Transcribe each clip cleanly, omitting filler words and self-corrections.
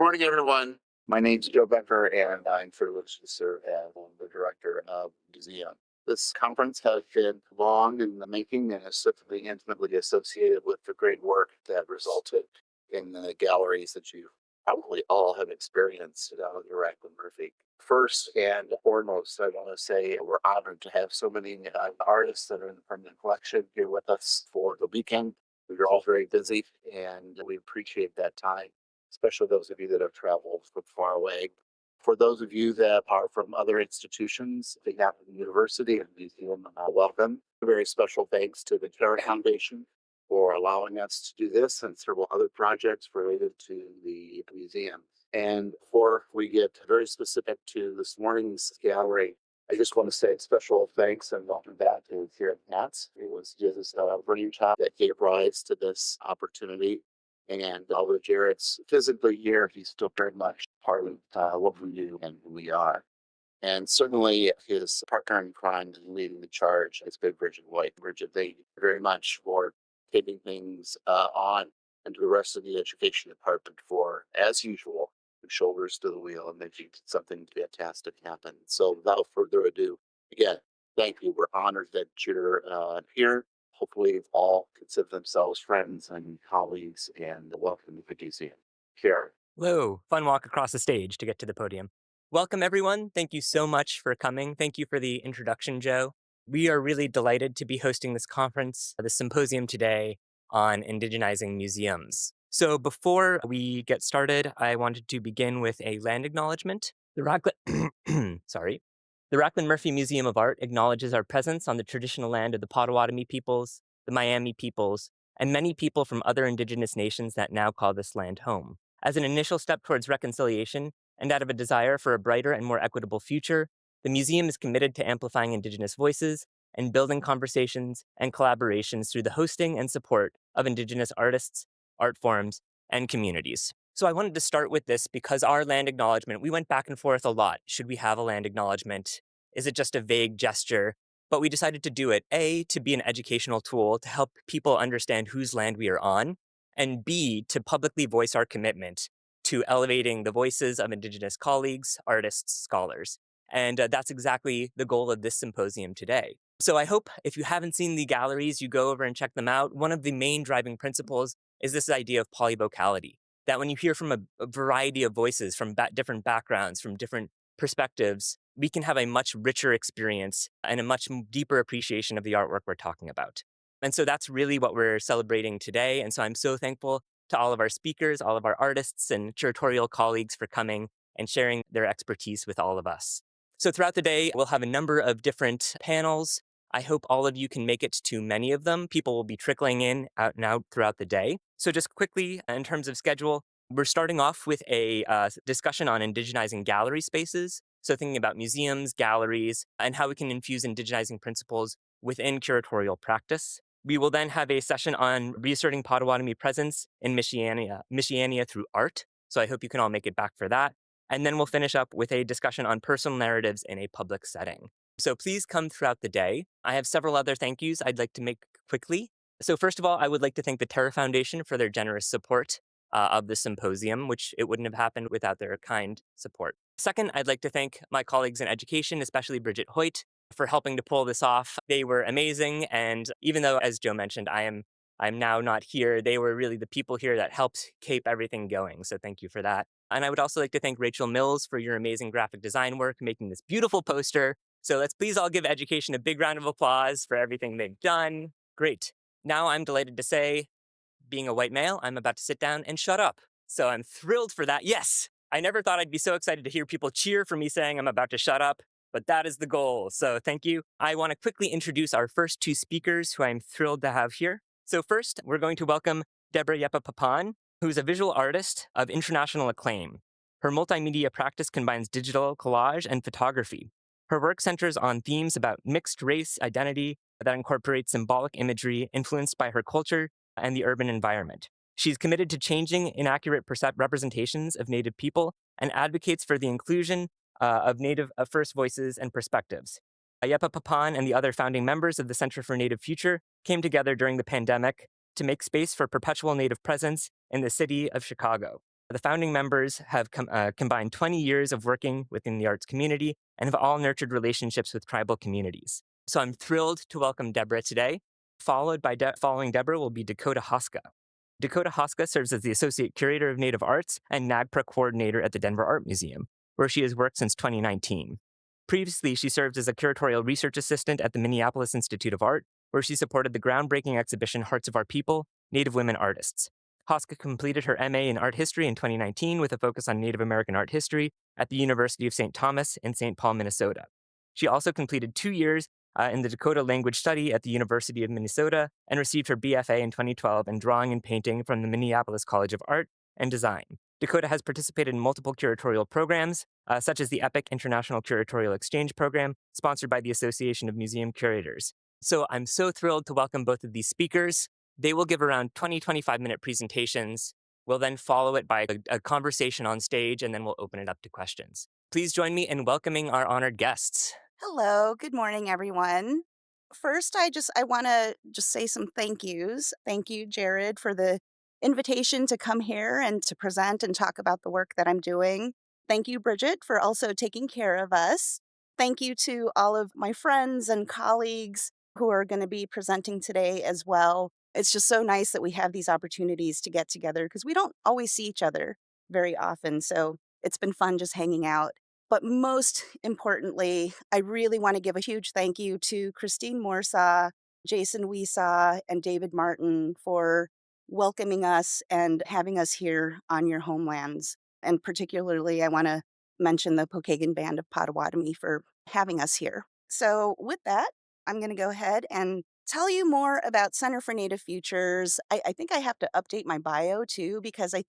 Morning, everyone. My name's Joe Becker, and I'm privileged to serve as the director of the museum. This conference has been long in the making and is certainly intimately associated with the great work that resulted in the galleries that you probably all have experienced down at the Racklin Murphy. First and foremost, I want to say we're honored to have so many artists that are in the permanent collection here with us for the weekend. We're all very busy, and we appreciate that time, especially those of you that have traveled from far away. For those of you that are from other institutions, on behalf of the university and museum, welcome. A very special thanks to the Curator Foundation for allowing us to do this and several other projects related to the museum. And before we get very specific to this morning's gallery, I just want to say special thanks and welcome back to here at Katz. It was just a brainchild that gave rise to this opportunity. And although Jared's physically here, he's still very much part of what we do and who we are. And certainly his partner in crime and leading the charge has been Bridget White. Bridget, thank you very much for taking things on, and to the rest of the education department for, as usual, the shoulders to the wheel and making something fantastic happen. So without further ado, again, thank you. We're honored that you're here. Hopefully all consider themselves friends and colleagues, and welcome to the museum. Here. Hello, fun walk across the stage to get to the podium. Welcome, everyone. Thank you so much for coming. Thank you for the introduction, Joe. We are really delighted to be hosting this conference, this symposium today on Indigenizing museums. So before we get started, I wanted to begin with a land acknowledgement. The Racklin Murphy Museum of Art acknowledges our presence on the traditional land of the Potawatomi peoples, the Miami peoples, and many people from other Indigenous nations that now call this land home. As an initial step towards reconciliation and out of a desire for a brighter and more equitable future, the museum is committed to amplifying Indigenous voices and building conversations and collaborations through the hosting and support of Indigenous artists, art forms, and communities. So I wanted to start with this because our land acknowledgement, we went back and forth a lot. Should we have a land acknowledgement? Is it just a vague gesture? But we decided to do it, A, to be an educational tool to help people understand whose land we are on, and B, to publicly voice our commitment to elevating the voices of Indigenous colleagues, artists, scholars. And that's exactly the goal of this symposium today. So I hope if you haven't seen the galleries, you go over and check them out. One of the main driving principles is this idea of polyvocality, that when you hear from a variety of voices from different backgrounds, from different perspectives, we can have a much richer experience and a much deeper appreciation of the artwork we're talking about. And so that's really what we're celebrating today. And so I'm so thankful to all of our speakers, all of our artists and curatorial colleagues for coming and sharing their expertise with all of us. So throughout the day, we'll have a number of different panels. I hope all of you can make it to many of them. People will be trickling in out and out throughout the day. So just quickly, in terms of schedule, we're starting off with a discussion on indigenizing gallery spaces. So thinking about museums, galleries, and how we can infuse indigenizing principles within curatorial practice. We will then have a session on reasserting Potawatomi presence in Michiana through art. So I hope you can all make it back for that. And then we'll finish up with a discussion on personal narratives in a public setting. So please come throughout the day. I have several other thank yous I'd like to make quickly. So first of all, I would like to thank the Terra Foundation for their generous support of the symposium, which it wouldn't have happened without their kind support. Second, I'd like to thank my colleagues in education, especially Bridget Hoyt, for helping to pull this off. They were amazing. And even though, as Joe mentioned, I'm now not here, they were really the people here that helped keep everything going. So thank you for that. And I would also like to thank Rachel Mills for your amazing graphic design work, making this beautiful poster. So let's please all give education a big round of applause for everything they've done. Great. Now I'm delighted to say, being a white male, I'm about to sit down and shut up. So I'm thrilled for that. Yes, I never thought I'd be so excited to hear people cheer for me saying I'm about to shut up, but that is the goal. So thank you. I want to quickly introduce our first two speakers who I'm thrilled to have here. So first, we're going to welcome Debra Yepa-Pappan, who's a visual artist of international acclaim. Her multimedia practice combines digital collage and photography. Her work centers on themes about mixed race identity that incorporate symbolic imagery influenced by her culture and the urban environment. She's committed to changing inaccurate representations of Native people and advocates for the inclusion of Native First voices and perspectives. Yepa-Pappan and the other founding members of the Center for Native Future came together during the pandemic to make space for perpetual Native presence in the city of Chicago. The founding members have combined 20 years of working within the arts community and have all nurtured relationships with tribal communities. So I'm thrilled to welcome Deborah today. Following Deborah will be Dakota Hoska. Dakota Hoska serves as the Associate Curator of Native Arts and NAGPRA Coordinator at the Denver Art Museum, where she has worked since 2019. Previously, she served as a curatorial research assistant at the Minneapolis Institute of Art, where she supported the groundbreaking exhibition Hearts of Our People, Native Women Artists. Hoska completed her MA in art history in 2019 with a focus on Native American art history at the University of St. Thomas in St. Paul, Minnesota. She also completed 2 years in the Dakota language study at the University of Minnesota and received her BFA in 2012 in drawing and painting from the Minneapolis College of Art and Design. Dakota has participated in multiple curatorial programs, such as the EPIC International Curatorial Exchange Program, sponsored by the Association of Museum Curators. So I'm so thrilled to welcome both of these speakers. They will give around 25-minute presentations. We'll then follow it by a conversation on stage, and then we'll open it up to questions. Please join me in welcoming our honored guests. Hello, good morning, everyone. First, I want to just say some thank yous. Thank you, Jared, for the invitation to come here and to present and talk about the work that I'm doing. Thank you, Bridget, for also taking care of us. Thank you to all of my friends and colleagues who are going to be presenting today as well. It's just so nice that we have these opportunities to get together because we don't always see each other very often. So it's been fun just hanging out. But most importantly, I really want to give a huge thank you to Christine Morsaw, Jason Wiesaw, and David Martin for welcoming us and having us here on your homelands. And particularly, I want to mention the Pokagon Band of Potawatomi for having us here. So with that, I'm going to go ahead and tell you more about Center for Native Futures. I think I have to update my bio too, because I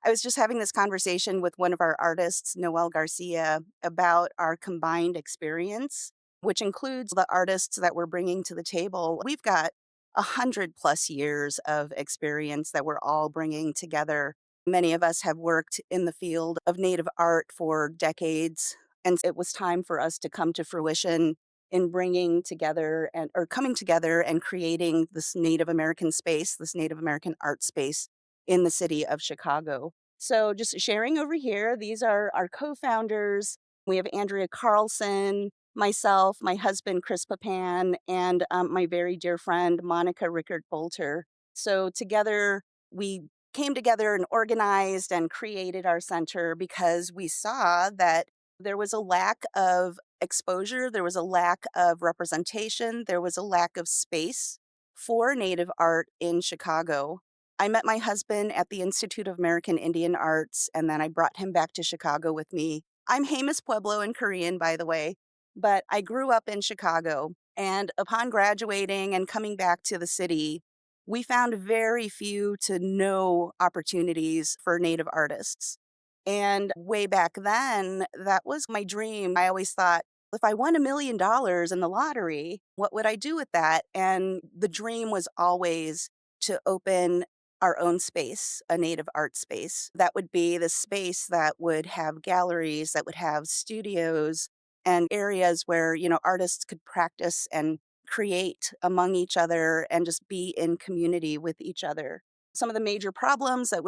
was just having this conversation with one of our artists, Noel Garcia, about our combined experience, which includes the artists that we're bringing to the table. We've got 100+ years of experience that we're all bringing together. Many of us have worked in the field of Native art for decades, and it was time for us to come to fruition in bringing together or coming together and creating this Native American space, this Native American art space in the city of Chicago. So just sharing over here, these are our co-founders. We have Andrea Carlson, myself, my husband, Chris Papan, and my very dear friend, Monica Rickert-Bolter. So together, we came together and organized and created our center because we saw that there was a lack of exposure, there was a lack of representation, there was a lack of space for Native art in Chicago. I met my husband at the Institute of American Indian Arts, and then I brought him back to Chicago with me. I'm Hamas Pueblo in Korean, by the way, but I grew up in Chicago. And upon graduating and coming back to the city, we found very few to no opportunities for Native artists. And way back then, that was my dream. I always thought, if I won $1 million in the lottery, what would I do with that? And the dream was always to open our own space, a Native art space. That would be the space that would have galleries, that would have studios and areas where, artists could practice and create among each other and just be in community with each other. Some of the major problems that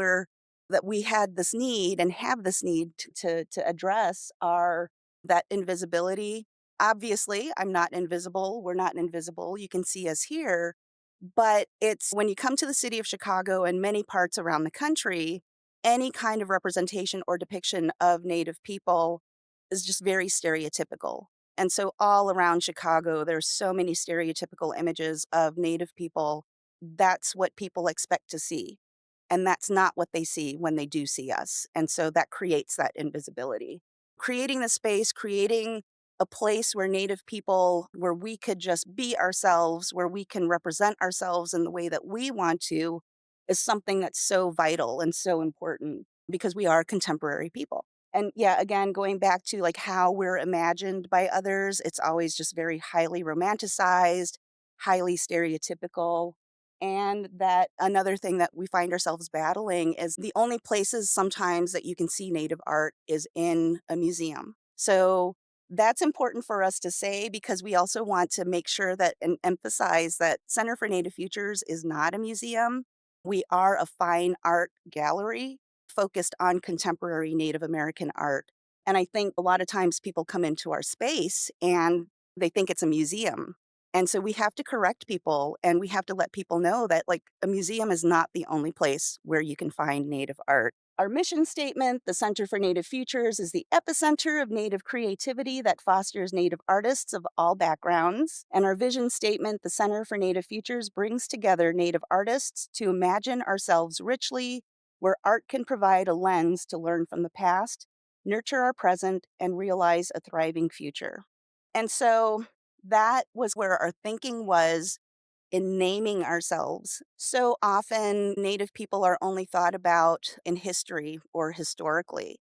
we had this need and have this need to address are that invisibility. Obviously, I'm not invisible. We're not invisible. You can see us here. But it's when you come to the city of Chicago and many parts around the country, any kind of representation or depiction of Native people is just very stereotypical. And so all around Chicago, there's so many stereotypical images of Native people. That's what people expect to see. And that's not what they see when they do see us. And so that creates that invisibility. Creating the space, creating a place where Native people, where we could just be ourselves, where we can represent ourselves in the way that we want to, is something that's so vital and so important because we are contemporary people. And yeah, again, going back to like how we're imagined by others, it's always just very highly romanticized, highly stereotypical. And that another thing that we find ourselves battling is the only places sometimes that you can see Native art is in a museum. So that's important for us to say because we also want to make sure that and emphasize that Center for Native Futures is not a museum. We are a fine art gallery. focused on contemporary Native American art. And I think a lot of times people come into our space and they think it's a museum. And so we have to correct people and we have to let people know that, like, a museum is not the only place where you can find Native art. Our mission statement, the Center for Native Futures, is the epicenter of Native creativity that fosters Native artists of all backgrounds. And our vision statement, the Center for Native Futures, brings together Native artists to imagine ourselves richly, where art can provide a lens to learn from the past, nurture our present, and realize a thriving future. And so that was where our thinking was in naming ourselves. So often, Native people are only thought about in history or historically.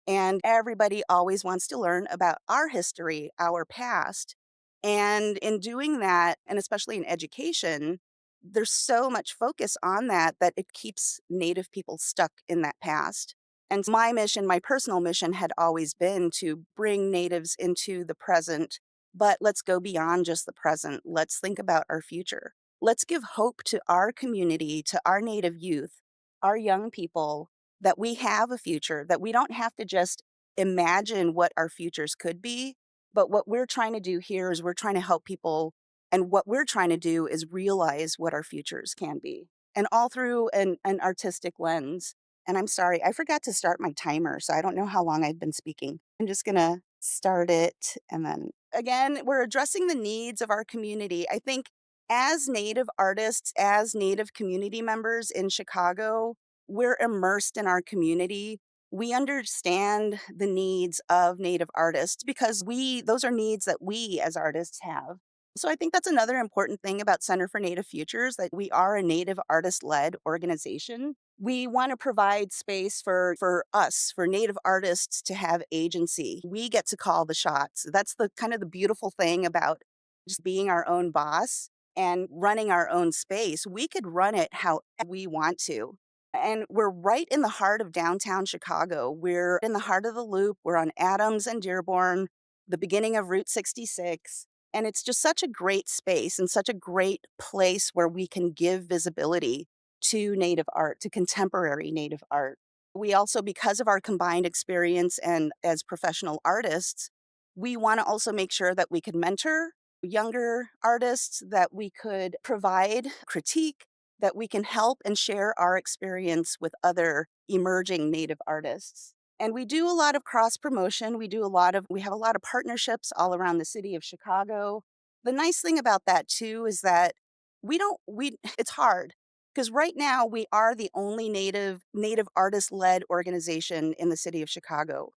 And everybody always wants to learn about our history, our past. And in doing that, and especially in education, there's so much focus on that that it keeps Native people stuck in that past. And my mission, my personal mission, had always been to bring Natives into the present, but let's go beyond just the present. Let's think about our future. Let's give hope to our community, to our Native youth, our young people, that we have a future, that we don't have to just imagine what our futures could be. But what we're trying to do here is we're trying to help people. And what we're trying to do is realize what our futures can be. And all through an artistic lens. And I'm sorry, I forgot to start my timer, so I don't know how long I've been speaking. I'm just going to start it. And then again, we're addressing the needs of our community. I think as Native artists, as Native community members in Chicago, we're immersed in our community. We understand the needs of Native artists because those are needs that we as artists have. So I think that's another important thing about Center for Native Futures, that we are a Native artist-led organization. We want to provide space for us, for Native artists to have agency. We get to call the shots. That's the kind of the beautiful thing about just being our own boss and running our own space. We could run it how we want to. And we're right in the heart of downtown Chicago. We're in the heart of the Loop. We're on Adams and Dearborn, the beginning of Route 66. And it's just such a great space and such a great place where we can give visibility to Native art, to contemporary Native art. We also, because of our combined experience and as professional artists, we want to also make sure that we could mentor younger artists, that we could provide critique, that we can help and share our experience with other emerging Native artists. And we do a lot of cross promotion. We have a lot of partnerships all around the city of Chicago. The nice thing about that too is that it's hard because right now we are the only Native artist led organization in the city of Chicago.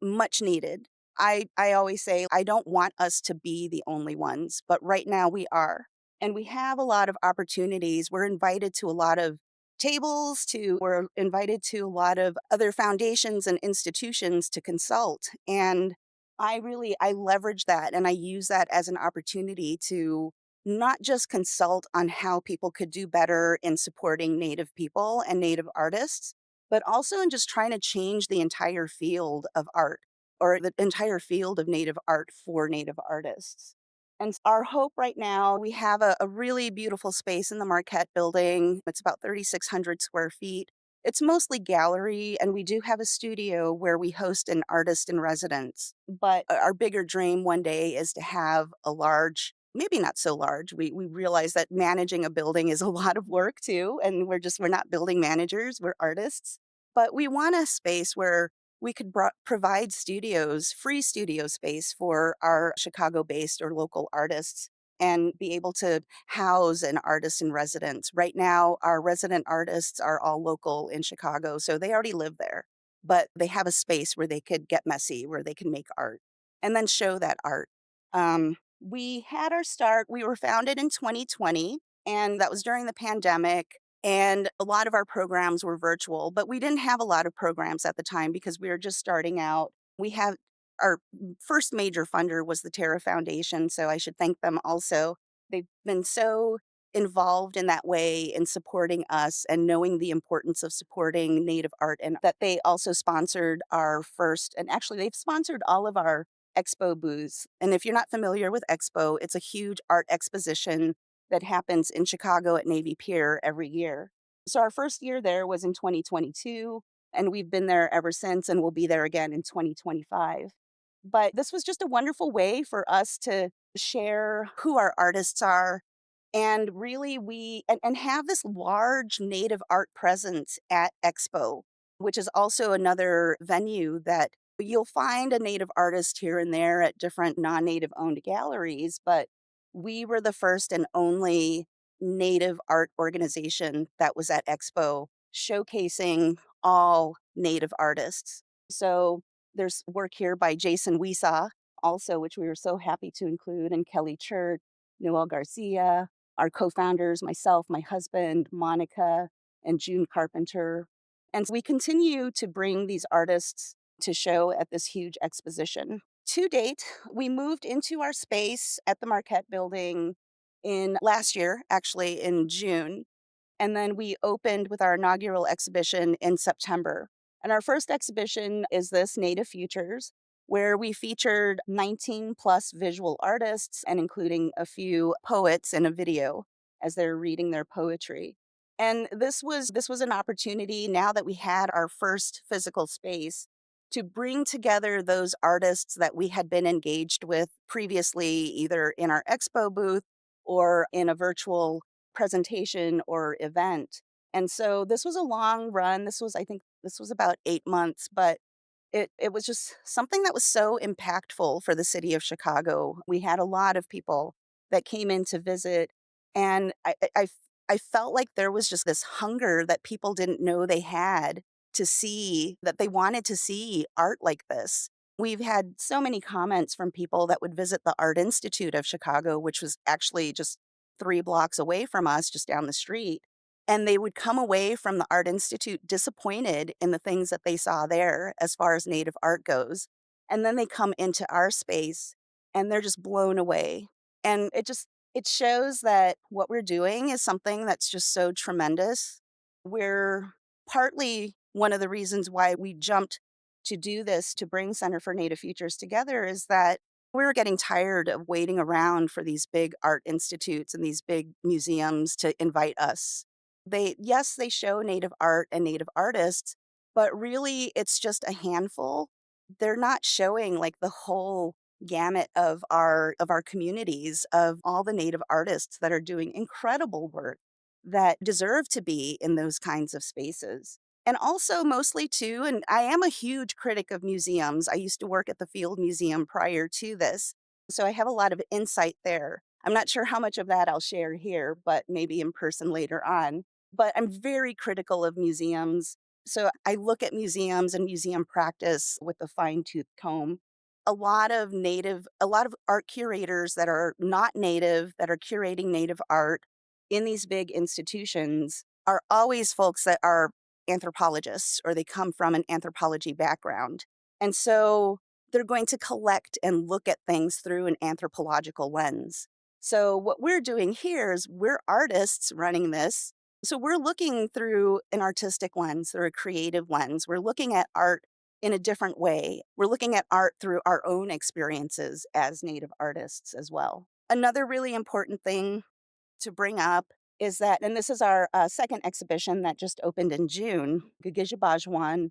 Much needed. I always say I don't want us to be the only ones, but right now we are. And we have a lot of opportunities. We're invited to a lot of we're invited to a lot of other foundations and institutions to consult. And I leverage that and I use that as an opportunity to not just consult on how people could do better in supporting Native people and Native artists, but also in just trying to change the entire field of art or the entire field of Native art for Native artists. And our hope right now, we have a really beautiful space in the Marquette building. It's about 3,600 square feet. It's mostly gallery, and we do have a studio where we host an artist in residence. But our bigger dream one day is to have a large, maybe not so large. We realize that managing a building is a lot of work too, and we're not building managers, we're artists. But we want a space where we could provide free studio space for our Chicago-based or local artists and be able to house an artist in residence. Right now, our resident artists are all local in Chicago, so they already live there, but they have a space where they could get messy, where they can make art and then show that art. We had our start, we were founded in 2020, and that was during the pandemic. And a lot of our programs were virtual, but we didn't have a lot of programs at the time because we were just starting out. We have our first major funder was the Terra Foundation, so I should thank them also. They've been so involved in that way in supporting us and knowing the importance of supporting Native art, and that they also sponsored our first, and actually they've sponsored all of our expo booths. And if you're not familiar with expo, it's a huge art exposition that happens in Chicago at Navy Pier every year. So our first year there was in 2022. And we've been there ever since, and we'll be there again in 2025. But this was just a wonderful way for us to share who our artists are, and really and have this large Native art presence at Expo, which is also another venue that you'll find a Native artist here and there at different non-Native owned galleries, but we were the first and only Native art organization that was at Expo showcasing all Native artists. So there's work here by Jason Wiesa, also, which we were so happy to include, and Kelly Churt, Noel Garcia, our co-founders, myself, my husband, Monica, and June Carpenter. And we continue to bring these artists to show at this huge exposition. To date, we moved into our space at the Marquette Building in last year, actually in June. And then we opened with our inaugural exhibition in September. And our first exhibition is this Native Futures, where we featured 19 plus visual artists and including a few poets in a video as they're reading their poetry. And this was an opportunity, now that we had our first physical space, to bring together those artists that we had been engaged with previously, either in our expo booth or in a virtual presentation or event. And so this was a long run. I think this was about 8 months, but it was just something that was so impactful for the city of Chicago. We had a lot of people that came in to visit, and I felt like there was just this hunger that people didn't know they had, to see that they wanted to see art like this. We've had so many comments from people that would visit the Art Institute of Chicago, which was actually just 3 blocks away from us, just down the street. And they would come away from the Art Institute disappointed in the things that they saw there as far as Native art goes. And then they come into our space and they're just blown away. And it shows that what we're doing is something that's just so tremendous. We're partly one of the reasons why we jumped to do this, to bring Center for Native Futures together, is that we were getting tired of waiting around for these big art institutes and these big museums to invite us. Yes, they show Native art and Native artists, but really it's just a handful. They're not showing like the whole gamut of our communities, of all the Native artists that are doing incredible work that deserve to be in those kinds of spaces. And also, mostly too, and I am a huge critic of museums. I used to work at the Field Museum prior to this, so I have a lot of insight there. I'm not sure how much of that I'll share here, but maybe in person later on. But I'm very critical of museums. So I look at museums and museum practice with a fine-tooth comb. A lot of art curators that are not Native, that are curating Native art in these big institutions, are always folks that are anthropologists, or they come from an anthropology background. And so they're going to collect and look at things through an anthropological lens. So what we're doing here is we're artists running this. So we're looking through an artistic lens, through a creative lens. We're looking at art in a different way. We're looking at art through our own experiences as Native artists as well. Another really important thing to bring up is that, and this is our second exhibition that just opened in June, Gagijabajwan.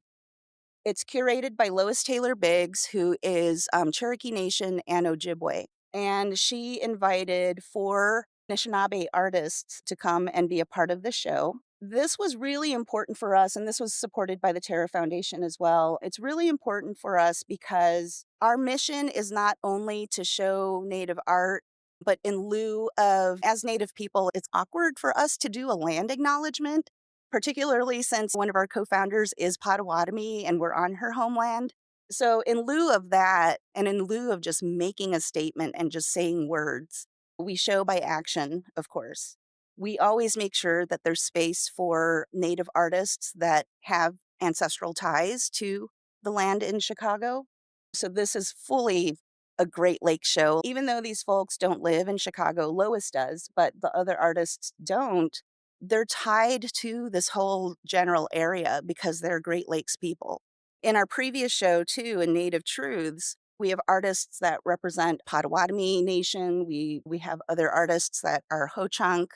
It's curated by Lois Taylor Biggs, who is Cherokee Nation and Ojibwe. And she invited 4 Anishinaabe artists to come and be a part of the show. This was really important for us, and this was supported by the Terra Foundation as well. It's really important for us because our mission is not only to show Native art, but in lieu of, as Native people, it's awkward for us to do a land acknowledgement, particularly since one of our co-founders is Potawatomi and we're on her homeland. So in lieu of that, and in lieu of just making a statement and just saying words, we show by action, of course. We always make sure that there's space for Native artists that have ancestral ties to the land in Chicago. So this is fully a Great Lakes show. Even though these folks don't live in Chicago, Lois does, but the other artists don't, they're tied to this whole general area because they're Great Lakes people. In our previous show, too, in Native Truths, we have artists that represent Potawatomi Nation. We have other artists that are Ho-Chunk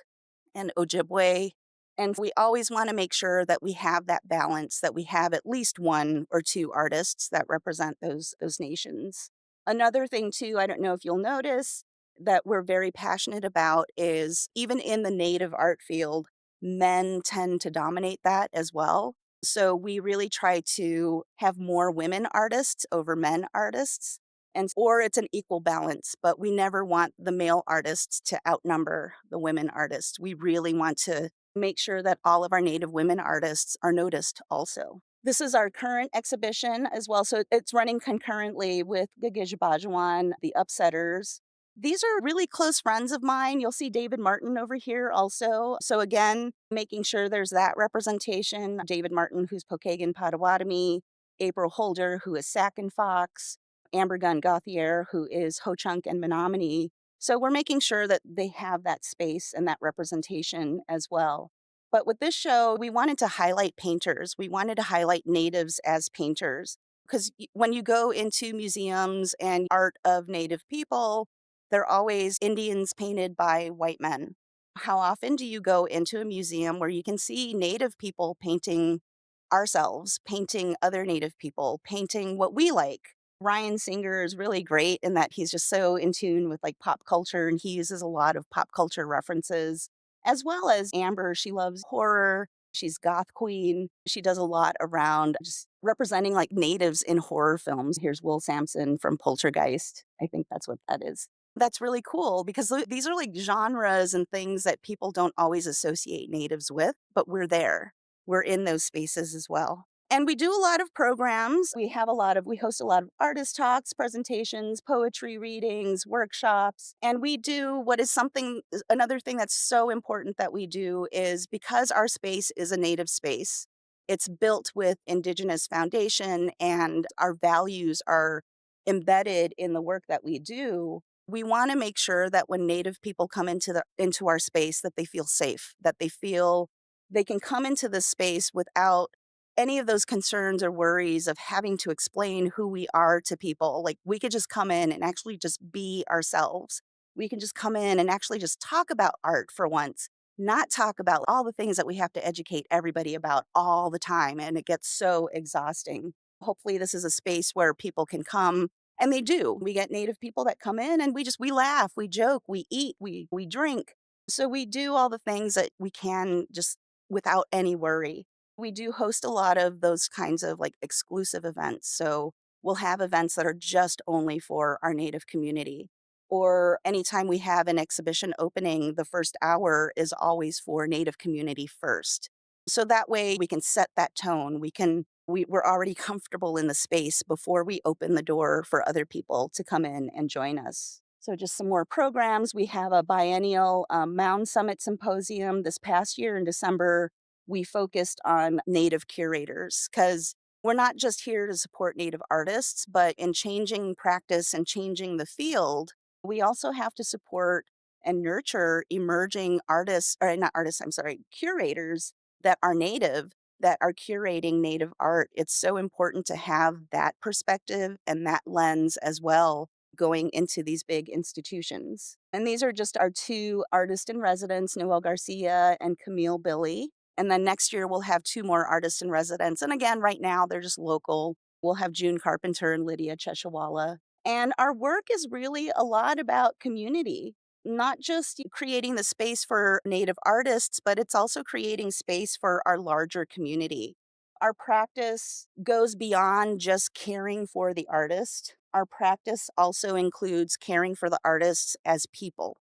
and Ojibwe. And we always want to make sure that we have that balance, that we have at least one or two artists that represent those nations. Another thing too, I don't know if you'll notice that we're very passionate about is even in the native art field, men tend to dominate that as well. So we really try to have more women artists over men artists and or it's an equal balance, but we never want the male artists to outnumber the women artists. We really want to make sure that all of our Native women artists are noticed also. This is our current exhibition as well. So it's running concurrently with Gagijabajwan, the Upsetters. These are really close friends of mine. You'll see David Martin over here also. So again, making sure there's that representation. David Martin, who's Pokagon Potawatomi, April Holder, who is Sac and Fox, Amber Gunn Gauthier, who is Ho Chunk and Menominee. So we're making sure that they have that space and that representation as well. But with this show, we wanted to highlight painters. We wanted to highlight natives as painters. Because when you go into museums and art of native people, they're always Indians painted by white men. How often do you go into a museum where you can see native people painting ourselves, painting other native people, painting what we like? Ryan Singer is really great in that he's just so in tune with like pop culture and he uses a lot of pop culture references, as well as Amber. She loves horror. She's goth queen. She does a lot around just representing like natives in horror films. Here's Will Sampson from Poltergeist. I think that's what that is. That's really cool because these are like genres and things that people don't always associate natives with, but we're there. We're in those spaces as well. And we do a lot of programs. We host a lot of artist talks, presentations, poetry readings, workshops. And we do another thing that's so important that we do is because our space is a native space, it's built with Indigenous foundation and our values are embedded in the work that we do. We want to make sure that when native people come into our space that they feel safe, that they feel they can come into this space without any of those concerns or worries of having to explain who we are to people. Like we could just come in and actually just be ourselves. We can just come in and actually just talk about art for once, not talk about all the things that we have to educate everybody about all the time. And it gets so exhausting. Hopefully this is a space where people can come and they do. We get native people that come in and we laugh, we joke, we eat, we drink. So we do all the things that we can just without any worry. We do host a lot of those kinds of like exclusive events. So we'll have events that are just only for our native community. Or anytime we have an exhibition opening, the first hour is always for native community first. So that way we can set that tone. We're already comfortable in the space before we open the door for other people to come in and join us. So just some more programs. We have a biennial Mound Summit Symposium this past year in December. We focused on Native curators because we're not just here to support Native artists, but in changing practice and changing the field, we also have to support and nurture emerging artists, or not artists, I'm sorry, curators that are Native, that are curating Native art. It's so important to have that perspective and that lens as well going into these big institutions. And these are just our two artists in residence, Noel Garcia and Camille Billy. And then next year we'll have two more artists in residence. And again, right now they're just local. We'll have June Carpenter and Lydia Cheshawala. And our work is really a lot about community, not just creating the space for Native artists, but it's also creating space for our larger community. Our practice goes beyond just caring for the artist. Our practice also includes caring for the artists as people.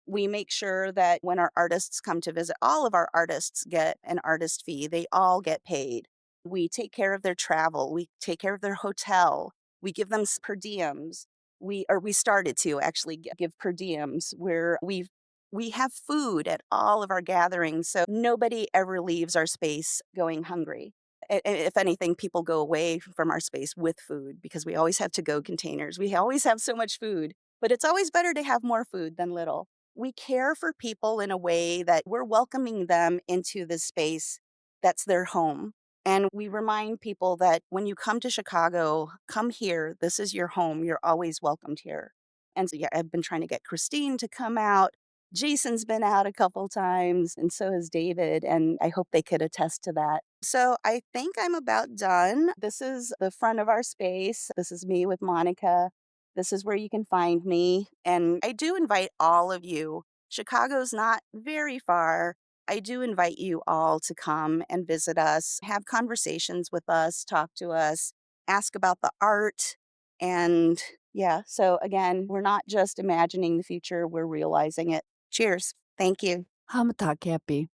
We make sure that when our artists come to visit, all of our artists get an artist fee. They all get paid. We take care of their travel. We take care of their hotel. We give them per diems. We started to actually give per diems where we have food at all of our gatherings. So nobody ever leaves our space going hungry. If anything, people go away from our space with food because we always have to-go containers. We always have so much food, but it's always better to have more food than little. We care for people in a way that we're welcoming them into this space that's their home. And we remind people that when you come to Chicago, come here. This is your home. You're always welcomed here. And so, yeah, I've been trying to get Christine to come out. Jason's been out a couple times, and so has David, and I hope they could attest to that. So I think I'm about done. This is the front of our space. This is me with Monica. This is where you can find me. And I do invite all of you. Chicago's not very far. I do invite you all to come and visit us, have conversations with us, talk to us, ask about the art, and yeah, so again, we're not just imagining the future, we're realizing it. Cheers. Thank you. Hamatakepi.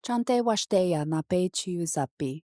Chante washteya na pe chiu zapi.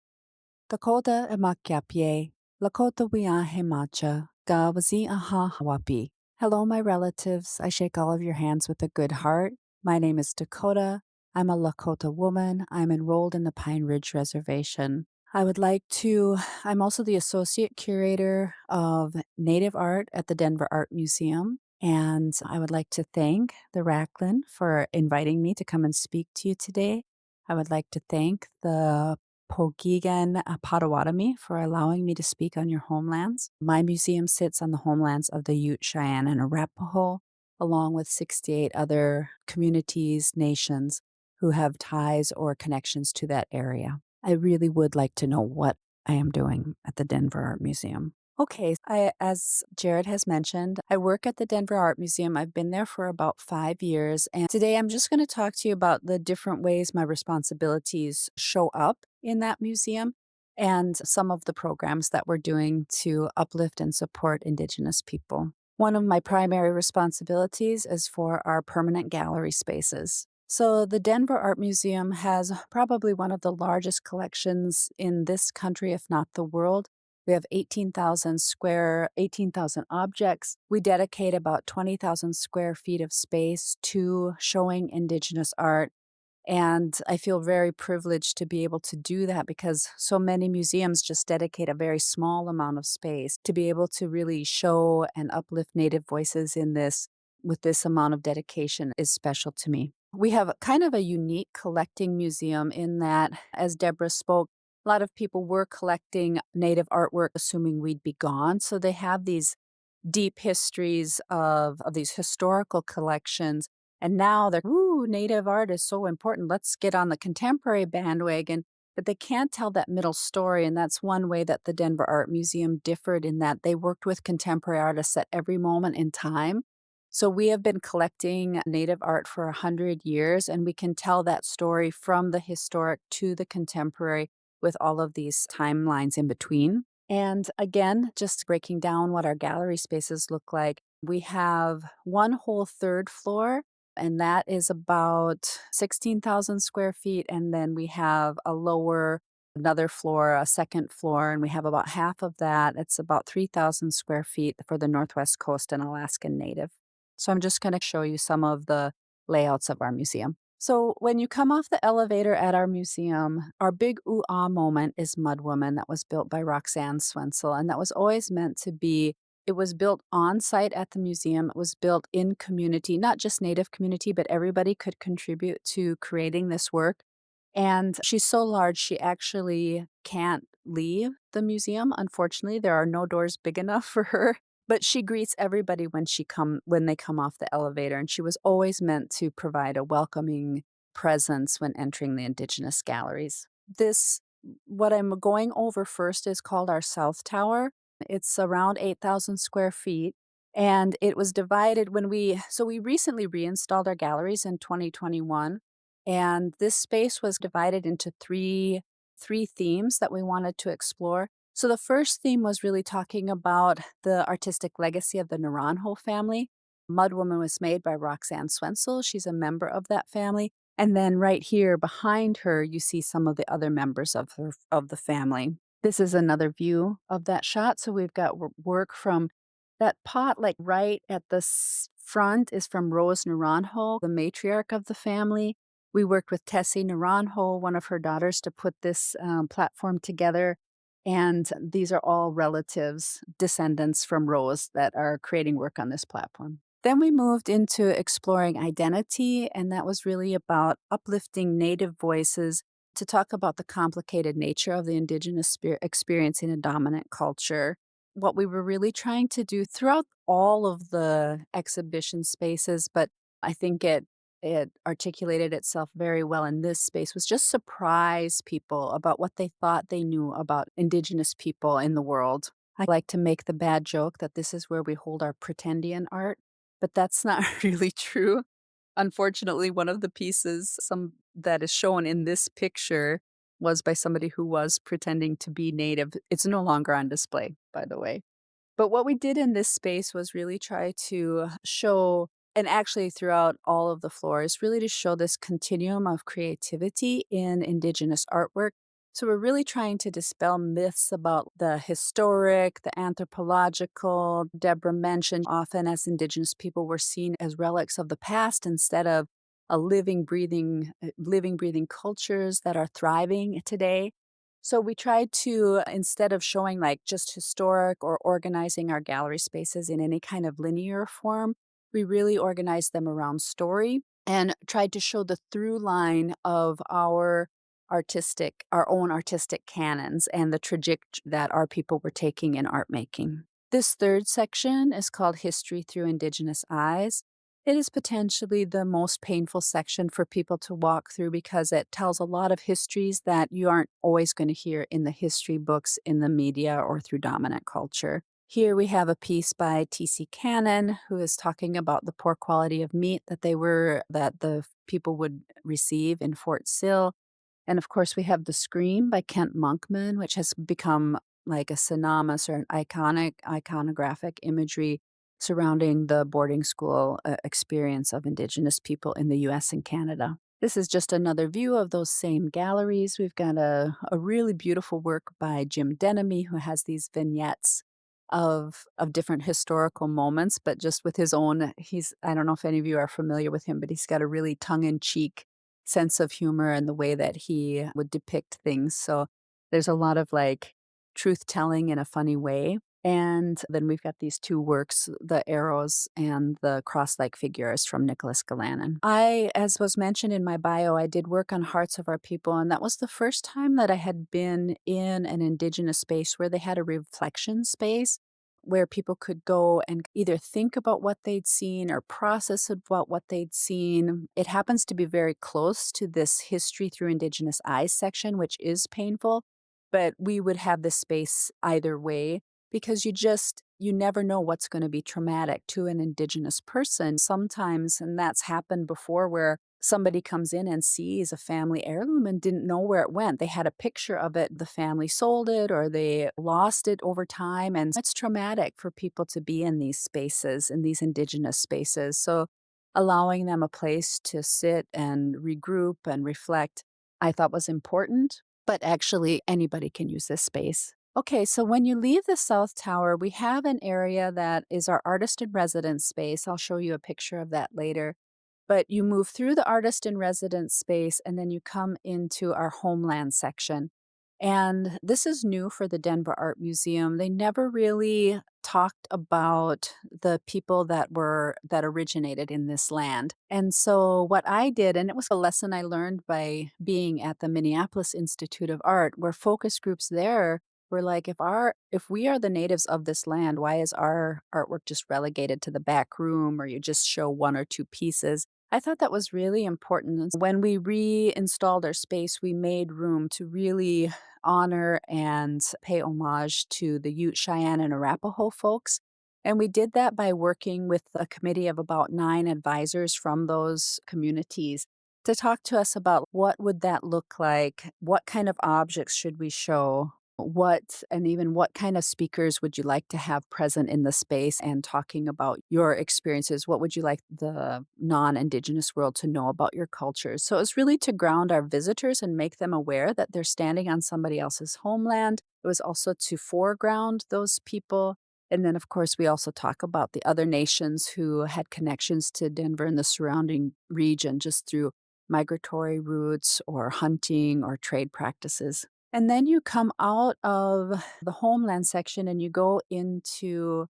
Dakota emakyapye. Lakota wia hemacha. Ga wazi aha hawapi. Hello, my relatives. I shake all of your hands with a good heart. My name is Dakota. I'm a Lakota woman. I'm enrolled in the Pine Ridge Reservation. I'm also the Associate Curator of Native Art at the Denver Art Museum. And I would like to thank the Racklin for inviting me to come and speak to you today. I would like to thank the Pogigan Potawatomi for allowing me to speak on your homelands. My museum sits on the homelands of the Ute, Cheyenne, and Arapaho, along with 68 other communities, nations who have ties or connections to that area. I really would like to know what I am doing at the Denver Art Museum. Okay, as Jared has mentioned, I work at the Denver Art Museum. I've been there for about 5 years, and today I'm just going to talk to you about the different ways my responsibilities show up in that museum and some of the programs that we're doing to uplift and support Indigenous people. One of my primary responsibilities is for our permanent gallery spaces. So the Denver Art Museum has probably one of the largest collections in this country, if not the world. We have 18,000 objects. We dedicate about 20,000 square feet of space to showing Indigenous art. And I feel very privileged to be able to do that because so many museums just dedicate a very small amount of space. To be able to really show and uplift Native voices in this with this amount of dedication is special to me. We have kind of a unique collecting museum in that, as Deborah spoke, a lot of people were collecting Native artwork assuming we'd be gone. So they have these deep histories of these historical collections. And now they're, ooh, Native art is so important. Let's get on the contemporary bandwagon. But they can't tell that middle story. And that's one way that the Denver Art Museum differed in that they worked with contemporary artists at every moment in time. So we have been collecting Native art for 100 years, and we can tell that story from the historic to the contemporary with all of these timelines in between. And again, just breaking down what our gallery spaces look like, we have one whole third floor, and that is about 16,000 square feet. And then we have another floor, a second floor, and we have about half of that. It's about 3,000 square feet for the Northwest Coast and Alaskan Native. So I'm just going to show you some of the layouts of our museum. So when you come off the elevator at our museum, our big ooh-ah moment is Mud Woman that was built by Roxanne Swensel. And that was always meant to be, it was built on site at the museum. It was built in community, not just Native community, but everybody could contribute to creating this work. And she's so large, she actually can't leave the museum. Unfortunately, there are no doors big enough for her. But she greets everybody when they come off the elevator, and she was always meant to provide a welcoming presence when entering the Indigenous galleries. What I'm going over first is called our South Tower. It's around 8,000 square feet, and it was divided we recently reinstalled our galleries in 2021, and this space was divided into three themes that we wanted to explore. So the first theme was really talking about the artistic legacy of the Naranjo family. Mud Woman was made by Roxanne Swensel. She's a member of that family. And then right here behind her, you see some of the other members of the family. This is another view of that shot. So we've got work from that pot, like right at the front is from Rose Naranjo, the matriarch of the family. We worked with Tessie Naranjo, one of her daughters, to put this platform together. And these are all relatives, descendants from Rose that are creating work on this platform. Then we moved into exploring identity, and that was really about uplifting Native voices to talk about the complicated nature of the Indigenous experience in a dominant culture. What we were really trying to do throughout all of the exhibition spaces, but I think it it articulated itself very well in this space, was just surprise people about what they thought they knew about Indigenous people in the world. I like to make the bad joke that this is where we hold our pretendian art, but that's not really true. Unfortunately, one of the pieces that is shown in this picture was by somebody who was pretending to be Native. It's no longer on display, by the way. But what we did in this space was really try to show, and actually throughout all of the floors, really to show this continuum of creativity in Indigenous artwork. So we're really trying to dispel myths about the historic, the anthropological. Deborah mentioned often as Indigenous people were seen as relics of the past instead of a living, breathing cultures that are thriving today. So we tried to, instead of showing like just historic or organizing our gallery spaces in any kind of linear form, we really organized them around story and tried to show the through line of our own artistic canons and the trajectory that our people were taking in art making. This third section is called History Through Indigenous Eyes. It is potentially the most painful section for people to walk through because it tells a lot of histories that you aren't always going to hear in the history books, in the media, or through dominant culture. Here we have a piece by T.C. Cannon, who is talking about the poor quality of meat that the people would receive in Fort Sill. And of course, we have The Scream by Kent Monkman, which has become like a synonymous or an iconographic imagery surrounding the boarding school experience of Indigenous people in the US and Canada. This is just another view of those same galleries. We've got a really beautiful work by Jim Denemy, who has these vignettes of different historical moments, but just with his own, I don't know if any of you are familiar with him, but he's got a really tongue-in-cheek sense of humor and the way that he would depict things. So there's a lot of like truth telling in a funny way. And then we've got these two works, The Arrows and The Cross-like Figures from Nicholas Galanin. As was mentioned in my bio, I did work on Hearts of Our People, and that was the first time that I had been in an Indigenous space where they had a reflection space where people could go and either think about what they'd seen or process about what they'd seen. It happens to be very close to this History Through Indigenous Eyes section, which is painful, but we would have this space either way because you never know what's going to be traumatic to an Indigenous person. Sometimes, and that's happened before, where somebody comes in and sees a family heirloom and didn't know where it went. They had a picture of it, the family sold it, or they lost it over time. And it's traumatic for people to be in these spaces, in these Indigenous spaces. So allowing them a place to sit and regroup and reflect, I thought was important. But actually, anybody can use this space. Okay, so when you leave the South Tower, we have an area that is our artist in residence space. I'll show you a picture of that later. But you move through the artist in residence space and then you come into our homeland section. And this is new for the Denver Art Museum. They never really talked about the people that originated in this land. And so what I did, and it was a lesson I learned by being at the Minneapolis Institute of Art, where focus groups there were like, if we are the natives of this land, why is our artwork just relegated to the back room or you just show one or two pieces? I thought that was really important. And when we reinstalled our space, we made room to really honor and pay homage to the Ute, Cheyenne, and Arapaho folks. And we did that by working with a committee of about 9 advisors from those communities to talk to us about what would that look like, what kind of objects should we show, and even what kind of speakers would you like to have present in the space and talking about your experiences? What would you like the non-Indigenous world to know about your cultures? So it's really to ground our visitors and make them aware that they're standing on somebody else's homeland. It was also to foreground those people. And then, of course, we also talk about the other nations who had connections to Denver and the surrounding region just through migratory routes or hunting or trade practices. And then you come out of the homeland section and you go into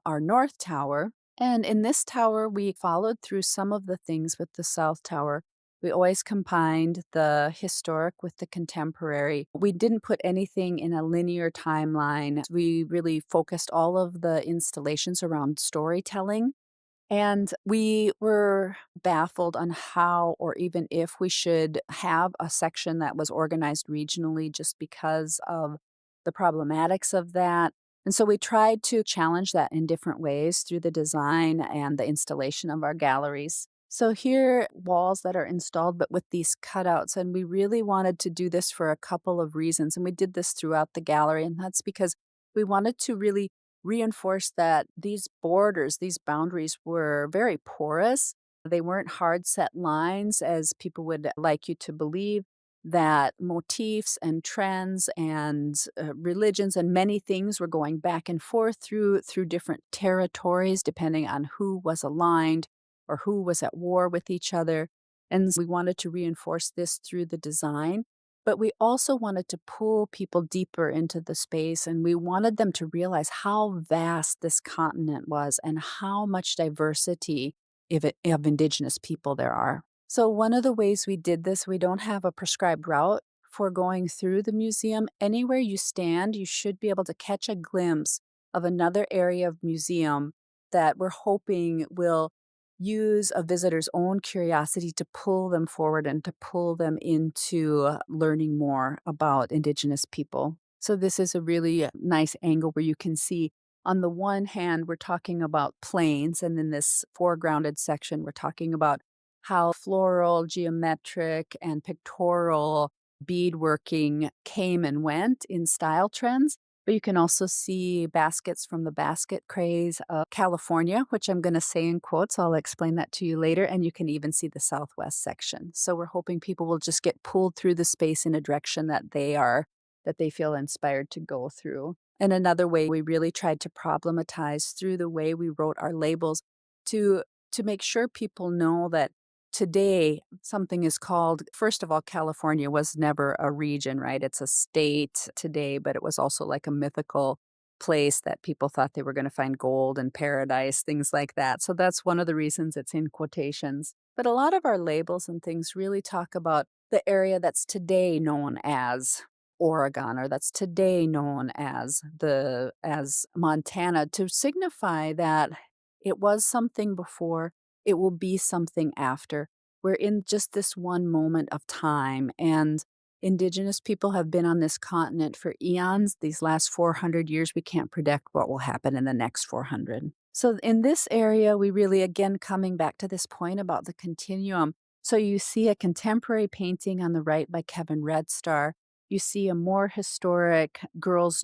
our North Tower. And in this tower, we followed through some of the things with the South Tower. We always combined the historic with the contemporary. We didn't put anything in a linear timeline. We really focused all of the installations around storytelling. And we were baffled on how or even if we should have a section that was organized regionally just because of the problematics of that. And so we tried to challenge that in different ways through the design and the installation of our galleries. So here, walls that are installed, but with these cutouts. And we really wanted to do this for a couple of reasons. And we did this throughout the gallery. And that's because we wanted to really reinforce that these borders, these boundaries were very porous. They weren't hard set lines, as people would like you to believe, that motifs and trends and religions and many things were going back and forth through different territories, depending on who was aligned or who was at war with each other. And we wanted to reinforce this through the design. But we also wanted to pull people deeper into the space, and we wanted them to realize how vast this continent was and how much diversity of Indigenous people there are. So, one of the ways we did this, we don't have a prescribed route for going through the museum. Anywhere you stand, you should be able to catch a glimpse of another area of museum that we're hoping will use a visitor's own curiosity to pull them forward and to pull them into learning more about Indigenous people. So, this is a really nice angle where you can see on the one hand, we're talking about plains, and in this foregrounded section, we're talking about how floral, geometric, and pictorial beadworking came and went in style trends. But you can also see baskets from the basket craze of California, which I'm going to say in quotes. I'll explain that to you later. And you can even see the Southwest section. So we're hoping people will just get pulled through the space in a direction that they feel inspired to go through. And another way we really tried to problematize through the way we wrote our labels to make sure people know that today, something is called, first of all, California was never a region, right? It's a state today, but it was also like a mythical place that people thought they were going to find gold and paradise, things like that. So that's one of the reasons it's in quotations. But a lot of our labels and things really talk about the area that's today known as Oregon, or that's today known as Montana, to signify that it was something before, it will be something after. We're in just this one moment of time, and Indigenous people have been on this continent for eons. These last 400 years, we can't predict what will happen in the next 400. So in this area, we really, again, coming back to this point about the continuum. So you see a contemporary painting on the right by Kevin Red Star. You see a more historic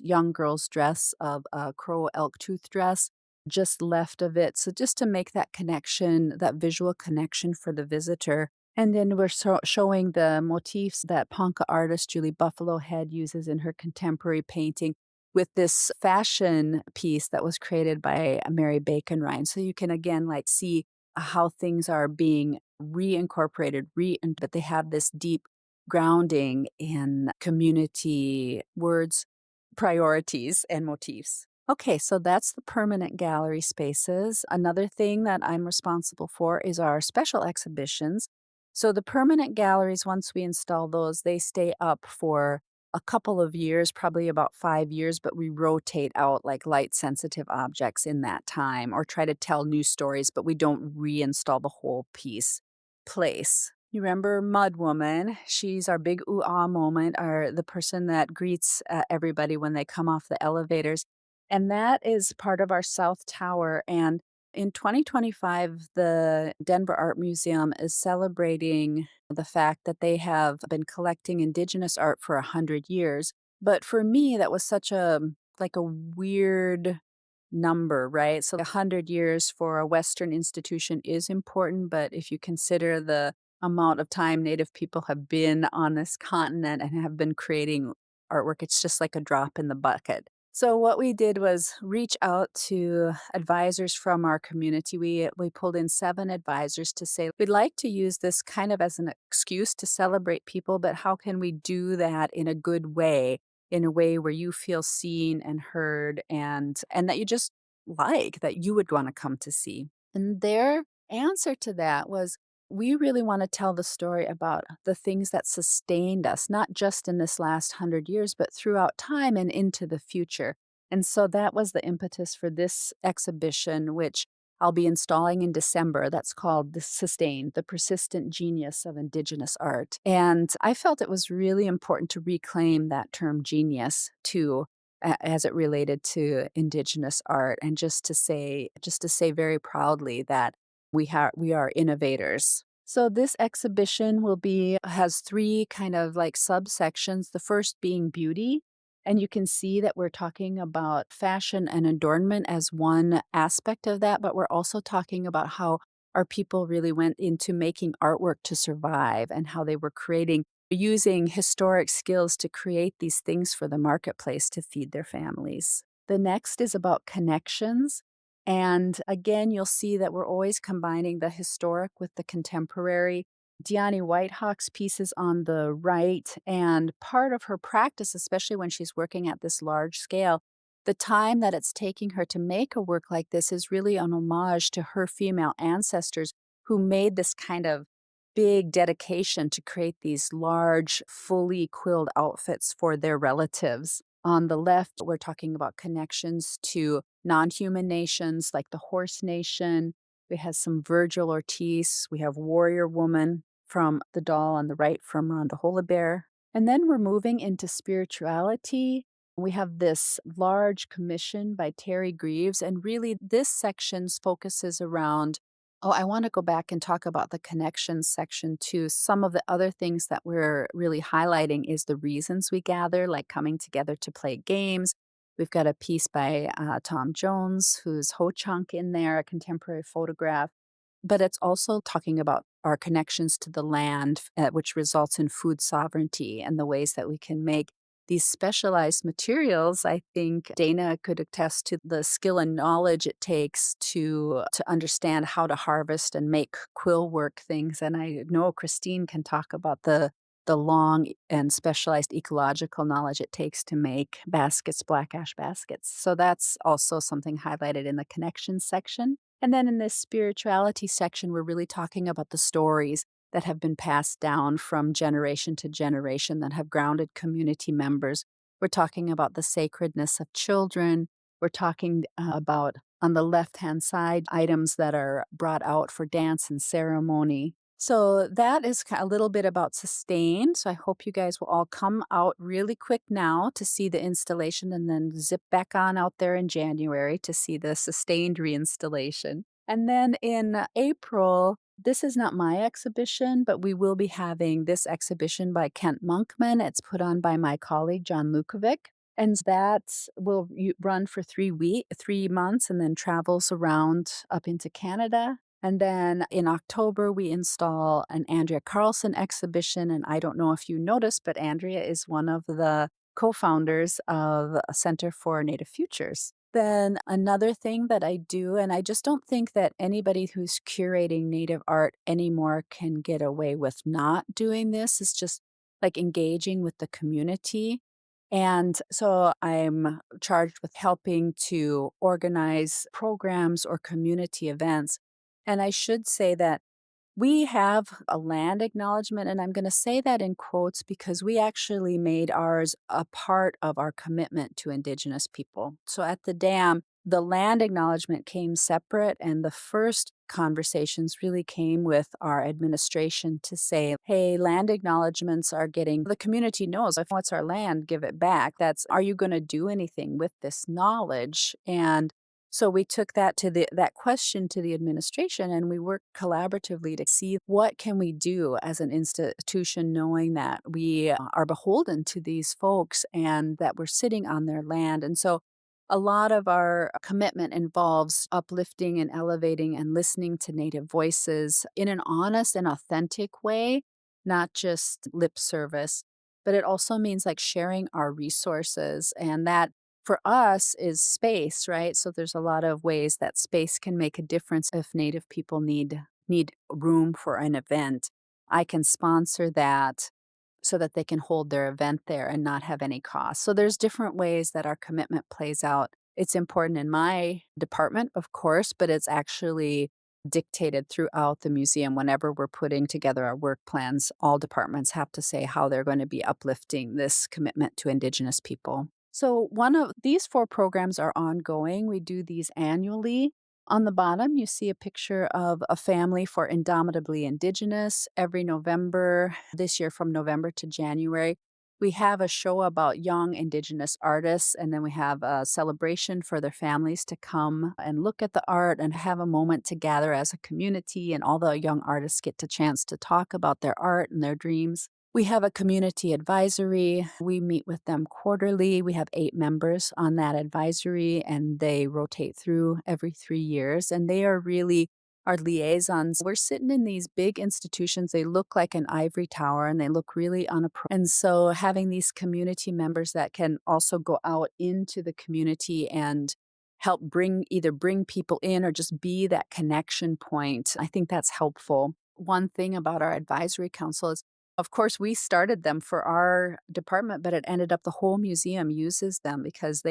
young girl's dress of a crow elk tooth dress just left of it. So just to make that connection, that visual connection for the visitor. And then we're showing the motifs that Ponca artist Julie Buffalo Head uses in her contemporary painting with this fashion piece that was created by Mary Bacon Ryan. So you can again see how things are being reincorporated, but they have this deep grounding in community words, priorities, and motifs. Okay, so that's the permanent gallery spaces. Another thing that I'm responsible for is our special exhibitions. So the permanent galleries, once we install those, they stay up for a couple of years, probably about 5 years, but we rotate out like light sensitive objects in that time or try to tell new stories, but we don't reinstall the whole place. You remember Mud Woman? She's our big ooh-ah moment, or the person that greets everybody when they come off the elevators. And that is part of our South Tower. And in 2025, the Denver Art Museum is celebrating the fact that they have been collecting Indigenous art for 100 years. But for me, that was such a weird number, right? So 100 years for a Western institution is important, but if you consider the amount of time Native people have been on this continent and have been creating artwork, it's just like a drop in the bucket. So what we did was reach out to advisors from our community. We pulled in 7 advisors to say, we'd like to use this kind of as an excuse to celebrate people, but how can we do that in a good way, in a way where you feel seen and heard and that you just that you would want to come to see. And their answer to that was, we really want to tell the story about the things that sustained us, not just in this last 100 years, but throughout time and into the future. And so that was the impetus for this exhibition, which I'll be installing in December that's called the Sustain, the Persistent Genius of Indigenous Art. And I felt it was really important to reclaim that term genius too, as it related to Indigenous art, and just to say very proudly that we are innovators. So this exhibition has three kind of like subsections. The first being beauty, and you can see that we're talking about fashion and adornment as one aspect of that, but we're also talking about how our people really went into making artwork to survive and how they were using historic skills to create these things for the marketplace to feed their families. The next is about connections. And again, you'll see that we're always combining the historic with the contemporary. Diani Whitehawk's piece is on the right, and part of her practice, especially when she's working at this large scale, the time that it's taking her to make a work like this is really an homage to her female ancestors who made this kind of big dedication to create these large, fully quilled outfits for their relatives. On the left, we're talking about connections to non-human nations like the Horse Nation. We have some Virgil Ortiz. We have Warrior Woman from the doll on the right from Rhonda Holobear. And then we're moving into spirituality. We have this large commission by Terry Greaves, and really this section focuses around. Oh, I want to go back and talk about the connections section too. Some of the other things that we're really highlighting is the reasons we gather, like coming together to play games. We've got a piece by Tom Jones, who's Ho Chunk in there, a contemporary photograph. But it's also talking about our connections to the land, which results in food sovereignty and the ways that we can make these specialized materials. I think Dana could attest to the skill and knowledge it takes to understand how to harvest and make quill work things. And I know Christine can talk about the long and specialized ecological knowledge it takes to make baskets, black ash baskets. So that's also something highlighted in the connections section. And then in this spirituality section, we're really talking about the stories that have been passed down from generation to generation that have grounded community members. We're talking about the sacredness of children. We're talking about, on the left-hand side, items that are brought out for dance and ceremony. So that is a little bit about Sustain. So I hope you guys will all come out really quick now to see the installation and then zip back on out there in January to see the Sustained reinstallation. And then in April, this is not my exhibition, but we will be having this exhibition by Kent Monkman. It's put on by my colleague, John Lukovic. And that will run for 3 months and then travels around up into Canada. And then in October, we install an Andrea Carlson exhibition. And I don't know if you noticed, but Andrea is one of the co-founders of a Center for Native Futures. Then another thing that I do, and I just don't think that anybody who's curating Native art anymore can get away with not doing this, is just like engaging with the community. And so I'm charged with helping to organize programs or community events. And I should say that we have a land acknowledgement, and I'm going to say that in quotes because we actually made ours a part of our commitment to Indigenous people. So at the dam, the land acknowledgement came separate, and the first conversations really came with our administration to say, hey, land acknowledgements are getting, the community knows if it's our land, give it back. Are you going to do anything with this knowledge? And so we took that question to the administration, and we worked collaboratively to see what can we do as an institution, knowing that we are beholden to these folks and that we're sitting on their land. And so a lot of our commitment involves uplifting and elevating and listening to Native voices in an honest and authentic way, not just lip service. But it also means like sharing our resources, and that for us is space, right? So there's a lot of ways that space can make a difference if Native people need room for an event. I can sponsor that so that they can hold their event there and not have any cost. So there's different ways that our commitment plays out. It's important in my department, of course, but it's actually dictated throughout the museum. Whenever we're putting together our work plans, all departments have to say how they're going to be uplifting this commitment to Indigenous people. So one of these 4 programs are ongoing. We do these annually. On the bottom, you see a picture of a family for Indomitably Indigenous. Every November, this year from November to January, we have a show about young Indigenous artists, and then we have a celebration for their families to come and look at the art and have a moment to gather as a community, and all the young artists get the chance to talk about their art and their dreams. We have a community advisory. We meet with them quarterly. We have 8 members on that advisory, and they rotate through every 3 years, and they are really our liaisons. We're sitting in these big institutions. They look like an ivory tower, and they look really unapproachable. And so having these community members that can also go out into the community and help either bring people in or just be that connection point, I think that's helpful. One thing about our advisory council is, of course, we started them for our department, but it ended up the whole museum uses them because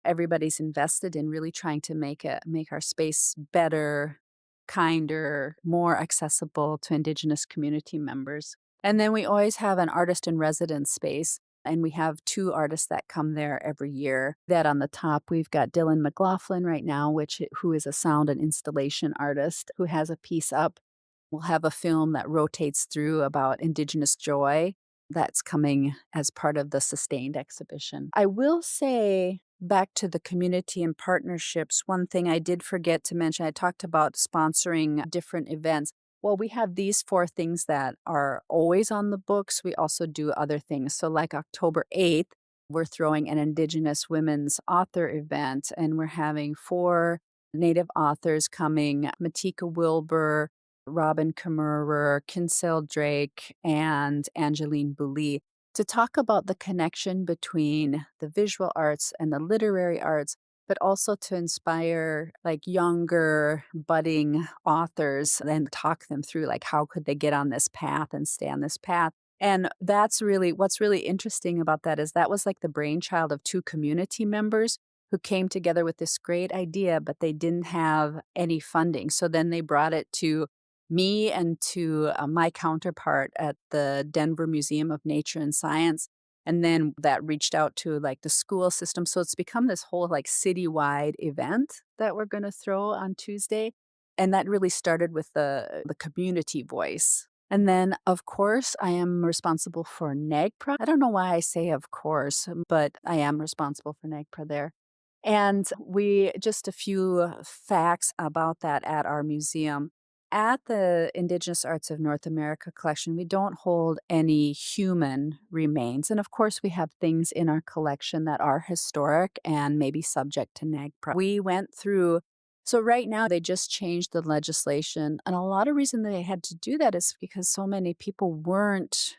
everybody's invested in really trying to make our space better, kinder, more accessible to Indigenous community members. And then we always have an artist in residence space, and we have 2 artists that come there every year. That on the top, we've got Dylan McLaughlin right now, who is a sound and installation artist who has a piece up. We'll have a film that rotates through about Indigenous joy that's coming as part of the Sustained exhibition. I will say, back to the community and partnerships, one thing I did forget to mention, I talked about sponsoring different events. Well, we have these 4 things that are always on the books. We also do other things. So like October 8th, we're throwing an Indigenous women's author event, and we're having 4 Native authors coming, Matika Wilbur, Robin Kimmerer, Kinsale Drake, and Angeline Boulay, to talk about the connection between the visual arts and the literary arts, but also to inspire like younger budding authors and talk them through like how could they get on this path and stay on this path. And that's really what's really interesting about that is that was like the brainchild of 2 community members who came together with this great idea, but they didn't have any funding. So then they brought it to me and to my counterpart at the Denver Museum of Nature and Science. And then that reached out to like the school system. So it's become this whole like citywide event that we're going to throw on Tuesday. And that really started with the community voice. And then, of course, I am responsible for NAGPRA. I don't know why I say of course, but I am responsible for NAGPRA there. And just a few facts about that at our museum. At the Indigenous Arts of North America collection, we don't hold any human remains. And of course, we have things in our collection that are historic and maybe subject to NAGPRA. We went through, so right now they just changed the legislation. And a lot of reason they had to do that is because so many people weren't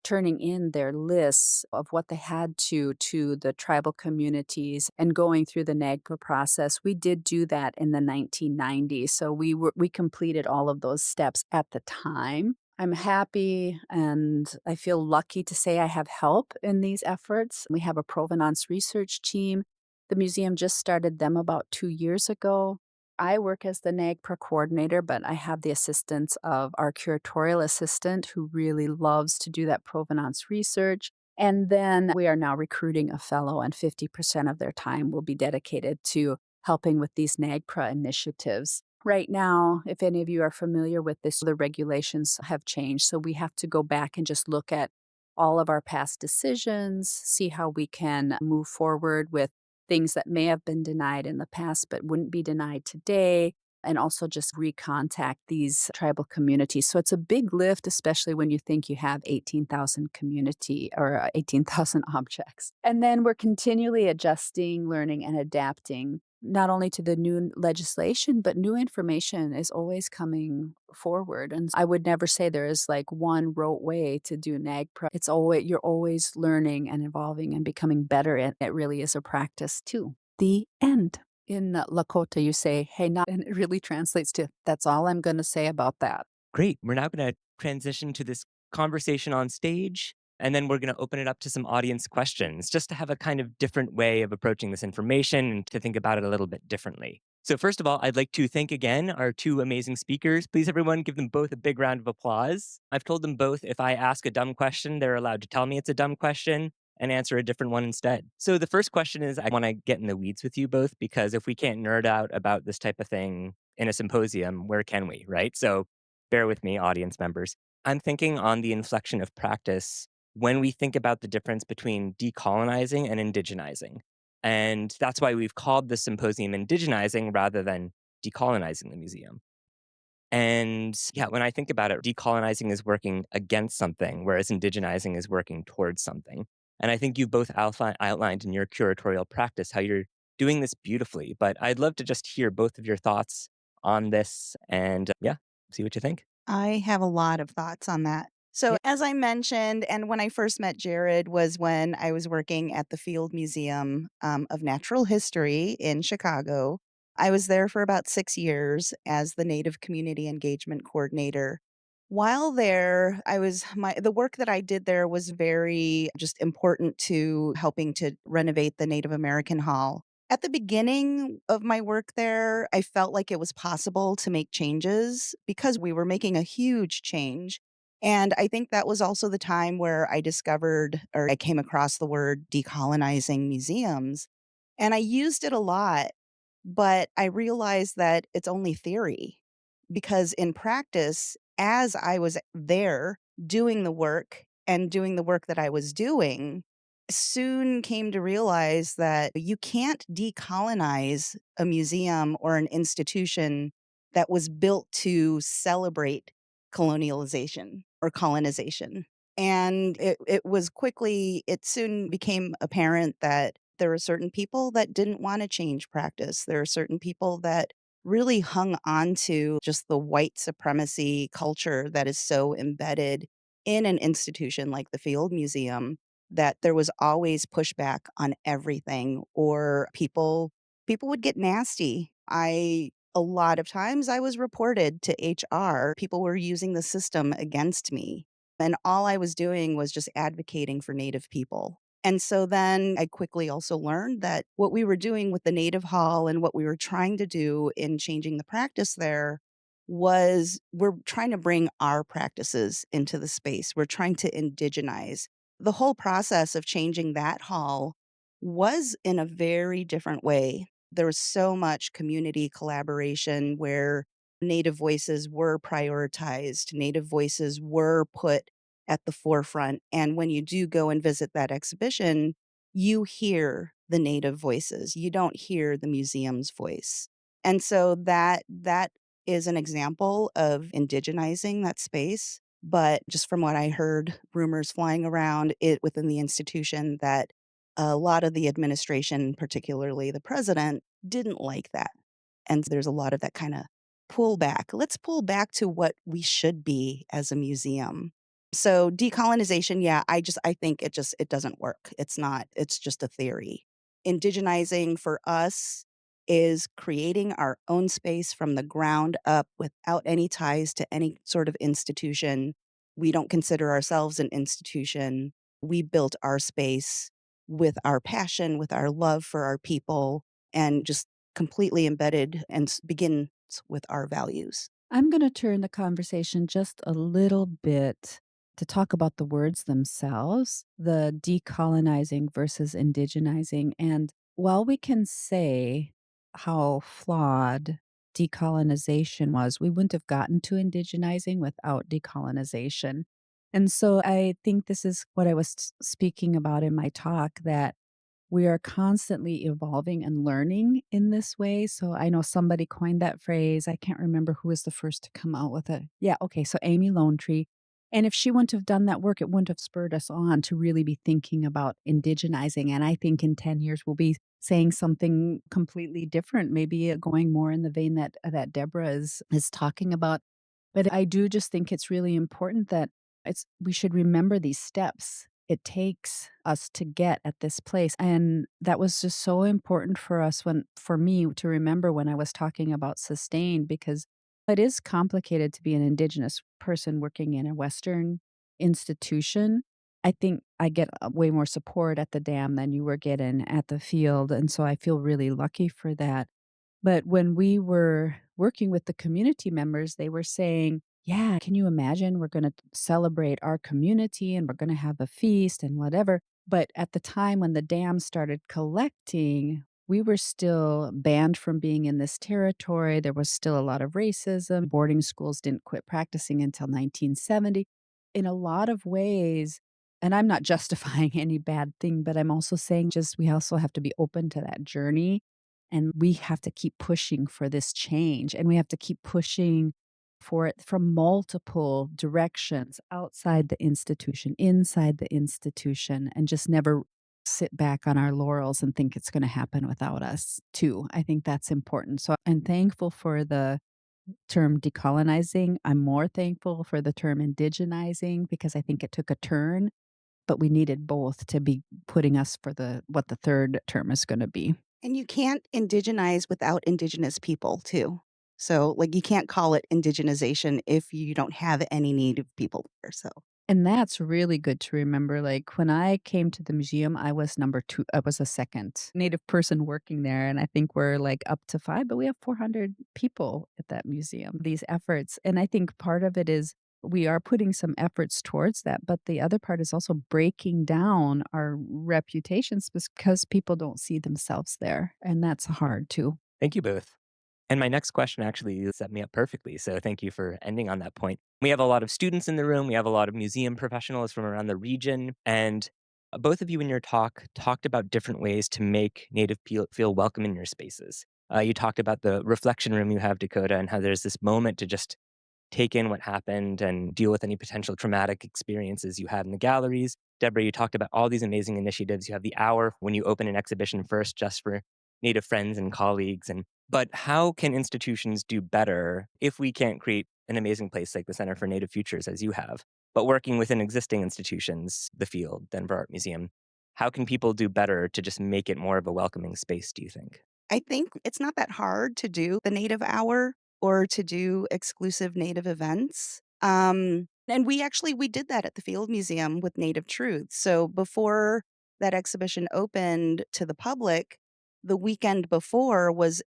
turning in their lists of what they had to the tribal communities and going through the NAGPRA process. We did do that in the 1990s. So we completed all of those steps at the time. I'm happy and I feel lucky to say I have help in these efforts. We have a provenance research team. The museum just started them about 2 years ago. I work as the NAGPRA coordinator, but I have the assistance of our curatorial assistant who really loves to do that provenance research. And then we are now recruiting a fellow, and 50% of their time will be dedicated to helping with these NAGPRA initiatives. Right now, if any of you are familiar with this, the regulations have changed. So we have to go back and just look at all of our past decisions, see how we can move forward with things that may have been denied in the past but wouldn't be denied today, and also just recontact these tribal communities. So it's a big lift, especially when you think you have 18,000 community or 18,000 objects. And then we're continually adjusting, learning, and adapting, not only to the new legislation, but new information is always coming forward. And I would never say there is like one rote way to do NAGPRA. You're always learning and evolving and becoming better at it. It really is a practice too. The end. In Lakota, you say, hey, not, and it really translates to, that's all I'm going to say about that. Great. We're now going to transition to this conversation on stage, and then we're going to open it up to some audience questions, just to have a kind of different way of approaching this information and to think about it a little bit differently. So first of all, I'd like to thank again our 2 amazing speakers. Please, everyone, give them both a big round of applause. I've told them both if I ask a dumb question, they're allowed to tell me it's a dumb question. and answer a different one instead. So the first question is, I want to get in the weeds with you both, because if we can't nerd out about this type of thing in a symposium, where can we, right? So bear with me, audience members. I'm thinking on the inflection of practice when we think about the difference between decolonizing and indigenizing. And that's why we've called this symposium Indigenizing rather than decolonizing the museum. And yeah, when I think about it, decolonizing is working against something, whereas indigenizing is working towards something. And I think you've both outlined in your curatorial practice how you're doing this beautifully. But I'd love to just hear both of your thoughts on this and yeah, see what you think. I have a lot of thoughts on that. So, Yeah. as I mentioned, and when I first met Jared was when I was working at the Field Museum of Natural History in Chicago. I was there for about 6 years as the Native Community Engagement Coordinator. While there, the work that I did there was very just important to helping to renovate the Native American Hall. At the beginning of my work there, I felt like it was possible to make changes because we were making a huge change. And I think that was also the time where I discovered or I came across the word decolonizing museums. And I used it a lot, but I realized that it's only theory because in practice, as I was there doing the work and doing the work that I was doing, soon came to realize that you can't decolonize a museum or an institution that was built to celebrate colonialization or colonization. And it soon became apparent that there were certain people that didn't want to change practice. There are certain people that really hung on to just the white supremacy culture that is so embedded in an institution like the Field Museum that there was always pushback on everything or people would get nasty. A lot of times I was reported to HR. People were using the system against me. And all I was doing was just advocating for Native people. And so then I quickly also learned that what we were doing with the Native Hall and what we were trying to do in changing the practice there was we're trying to bring our practices into the space. We're trying to indigenize. The whole process of changing that hall was in a very different way. There was so much community collaboration where Native voices were prioritized, Native voices were put at the forefront. And when you do go and visit that exhibition, you hear the Native voices. You don't hear the museum's voice. And so that is an example of indigenizing that space. But just from what I heard, rumors flying around it within the institution that a lot of the administration, particularly the president, didn't like that. And there's a lot of that kind of pull back. Let's pull back to what we should be as a museum. So decolonization, yeah, I think it doesn't work. It's just a theory. Indigenizing for us is creating our own space from the ground up without any ties to any sort of institution. We don't consider ourselves an institution. We built our space with our passion, with our love for our people, and just completely embedded and begins with our values. I'm going to turn the conversation just a little bit to talk about the words themselves, the decolonizing versus indigenizing. And while we can say how flawed decolonization was, we wouldn't have gotten to indigenizing without decolonization. And so I think this is what I was speaking about in my talk, that we are constantly evolving and learning in this way. So I know somebody coined that phrase. I can't remember who was the first to come out with it. Yeah, okay. So Amy Lone Tree. And if she wouldn't have done that work, it wouldn't have spurred us on to really be thinking about indigenizing. And I think in 10 years, we'll be saying something completely different, maybe going more in the vein that Deborah is talking about. But I do just think it's really important that we should remember these steps it takes us to get at this place. And that was just so important for me to remember when I was talking about sustain, because it is complicated to be an Indigenous person working in a Western institution. I think I get way more support at the dam than you were getting at the field. And so I feel really lucky for that. But when we were working with the community members, they were saying, yeah, can you imagine? We're going to celebrate our community and we're going to have a feast and whatever. But at the time when the dam started collecting, we were still banned from being in this territory. There was still a lot of racism. Boarding schools didn't quit practicing until 1970. In a lot of ways, and I'm not justifying any bad thing, but I'm also saying just we also have to be open to that journey. And we have to keep pushing for this change. And we have to keep pushing for it from multiple directions outside the institution, inside the institution, and just never sit back on our laurels and think it's going to happen without us, too. I think that's important. So I'm thankful for the term decolonizing. I'm more thankful for the term indigenizing because I think it took a turn, but we needed both to be putting us for the what the third term is going to be. And you can't indigenize without indigenous people too. So, like, you can't call it indigenization if you don't have any native people there. So, And that's really good to remember. Like when I came to the museum, I was number 2. I was a second Native person working there. And I think we're like up to 5, but we have 400 people at that museum, these efforts. And I think part of it is we are putting some efforts towards that. But the other part is also breaking down our reputations because people don't see themselves there. And that's hard too. Thank you both. And my next question actually set me up perfectly. So thank you for ending on that point. We have a lot of students in the room. We have a lot of museum professionals from around the region. And both of you in your talk talked about different ways to make Native people feel welcome in your spaces. You talked about the reflection room you have, Dakota, and how there's this moment to just take in what happened and deal with any potential traumatic experiences you had in the galleries. Deborah, you talked about all these amazing initiatives. You have the hour when you open an exhibition first just for Native friends and colleagues. But how can institutions do better if we can't create an amazing place like the Center for Native Futures as you have, but working within existing institutions, the Field, Denver Art Museum? How can people do better to just make it more of a welcoming space, do you think? I think it's not that hard to do the Native Hour or to do exclusive Native events. And we did that at the Field Museum with Native Truth. So before that exhibition opened to the public, the weekend before was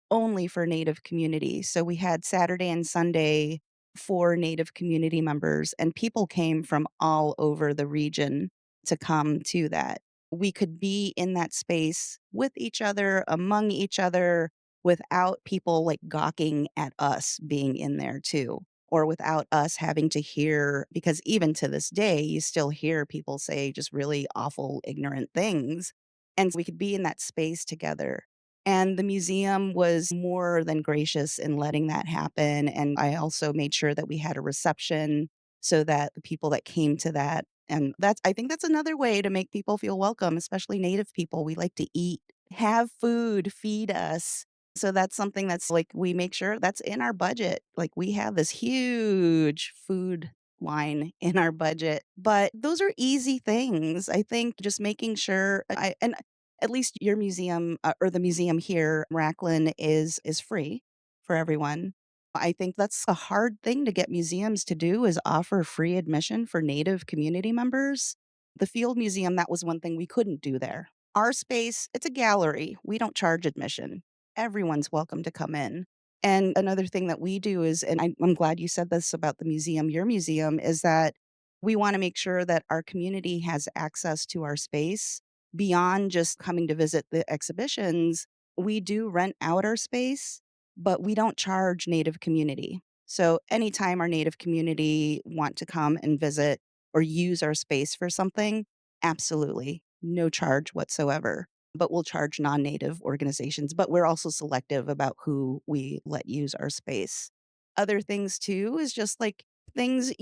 only for Native community. So we had Saturday and Sunday for Native community members, and people came from all over the region to come to that. We could be in that space with each other, among each other, without people like gawking at us being in there too, or without us having to hear, because even to this day, you still hear people say just really awful, ignorant things. And we could be in that space together. And the museum was more than gracious in letting that happen. And I also made sure that we had a reception so that the people that came to that, and I think that's another way to make people feel welcome, especially Native people. We like to eat, have food, feed us. So that's something that's like we make sure that's in our budget. Like we have this huge food line in our budget. But those are easy things. I think just making sure and at least your museum or the museum here, Racklin, is free for everyone. I think that's a hard thing to get museums to do is offer free admission for Native community members. The Field Museum, that was one thing we couldn't do there. Our space, it's a gallery. We don't charge admission. Everyone's welcome to come in. And another thing that we do is, and I'm glad you said this about the museum, your museum, is that we want to make sure that our community has access to our space beyond just coming to visit the exhibitions. We do rent out our space, but we don't charge Native community. So anytime our Native community want to come and visit or use our space for something, absolutely no charge whatsoever. But we'll charge non-Native organizations, but we're also selective about who we let use our space. Other things too is just like things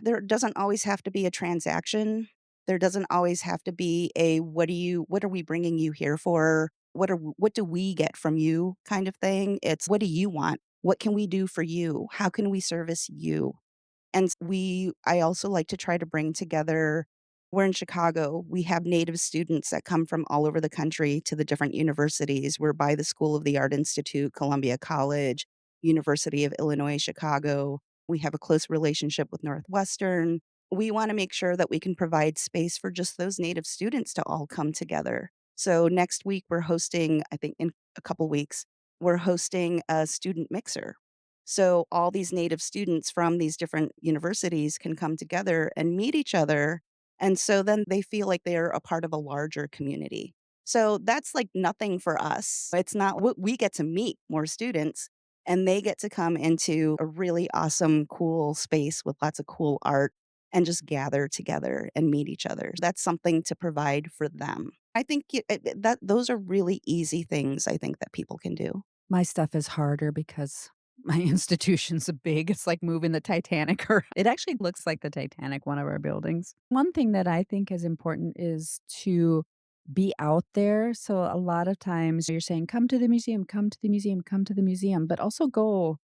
there doesn't always have to be a transaction. There doesn't always have to be a what are we bringing you here for? What do we get from you kind of thing. It's what do you want? What can we do for you? How can we service you? And I also like to try to bring together, we're in Chicago. We have Native students that come from all over the country to the different universities. We're by the School of the Art Institute, Columbia College, University of Illinois, Chicago. We have a close relationship with Northwestern. We want to make sure that we can provide space for just those Native students to all come together. So next week, we're hosting, I think in a couple weeks, we're hosting a student mixer. So all these Native students from these different universities can come together and meet each other And so then they feel like they're a part of a larger community. So that's like nothing for us. It's not what we get to meet more students and they get to come into a really awesome, cool space with lots of cool art and just gather together and meet each other. That's something to provide for them. I think that those are really easy things I think that people can do. My stuff is harder because my institution's big. It's like moving the Titanic around. It actually looks like the Titanic, one of our buildings. One thing that I think is important is to be out there. So a lot of times you're saying, come to the museum, come to the museum, come to the museum, but also go.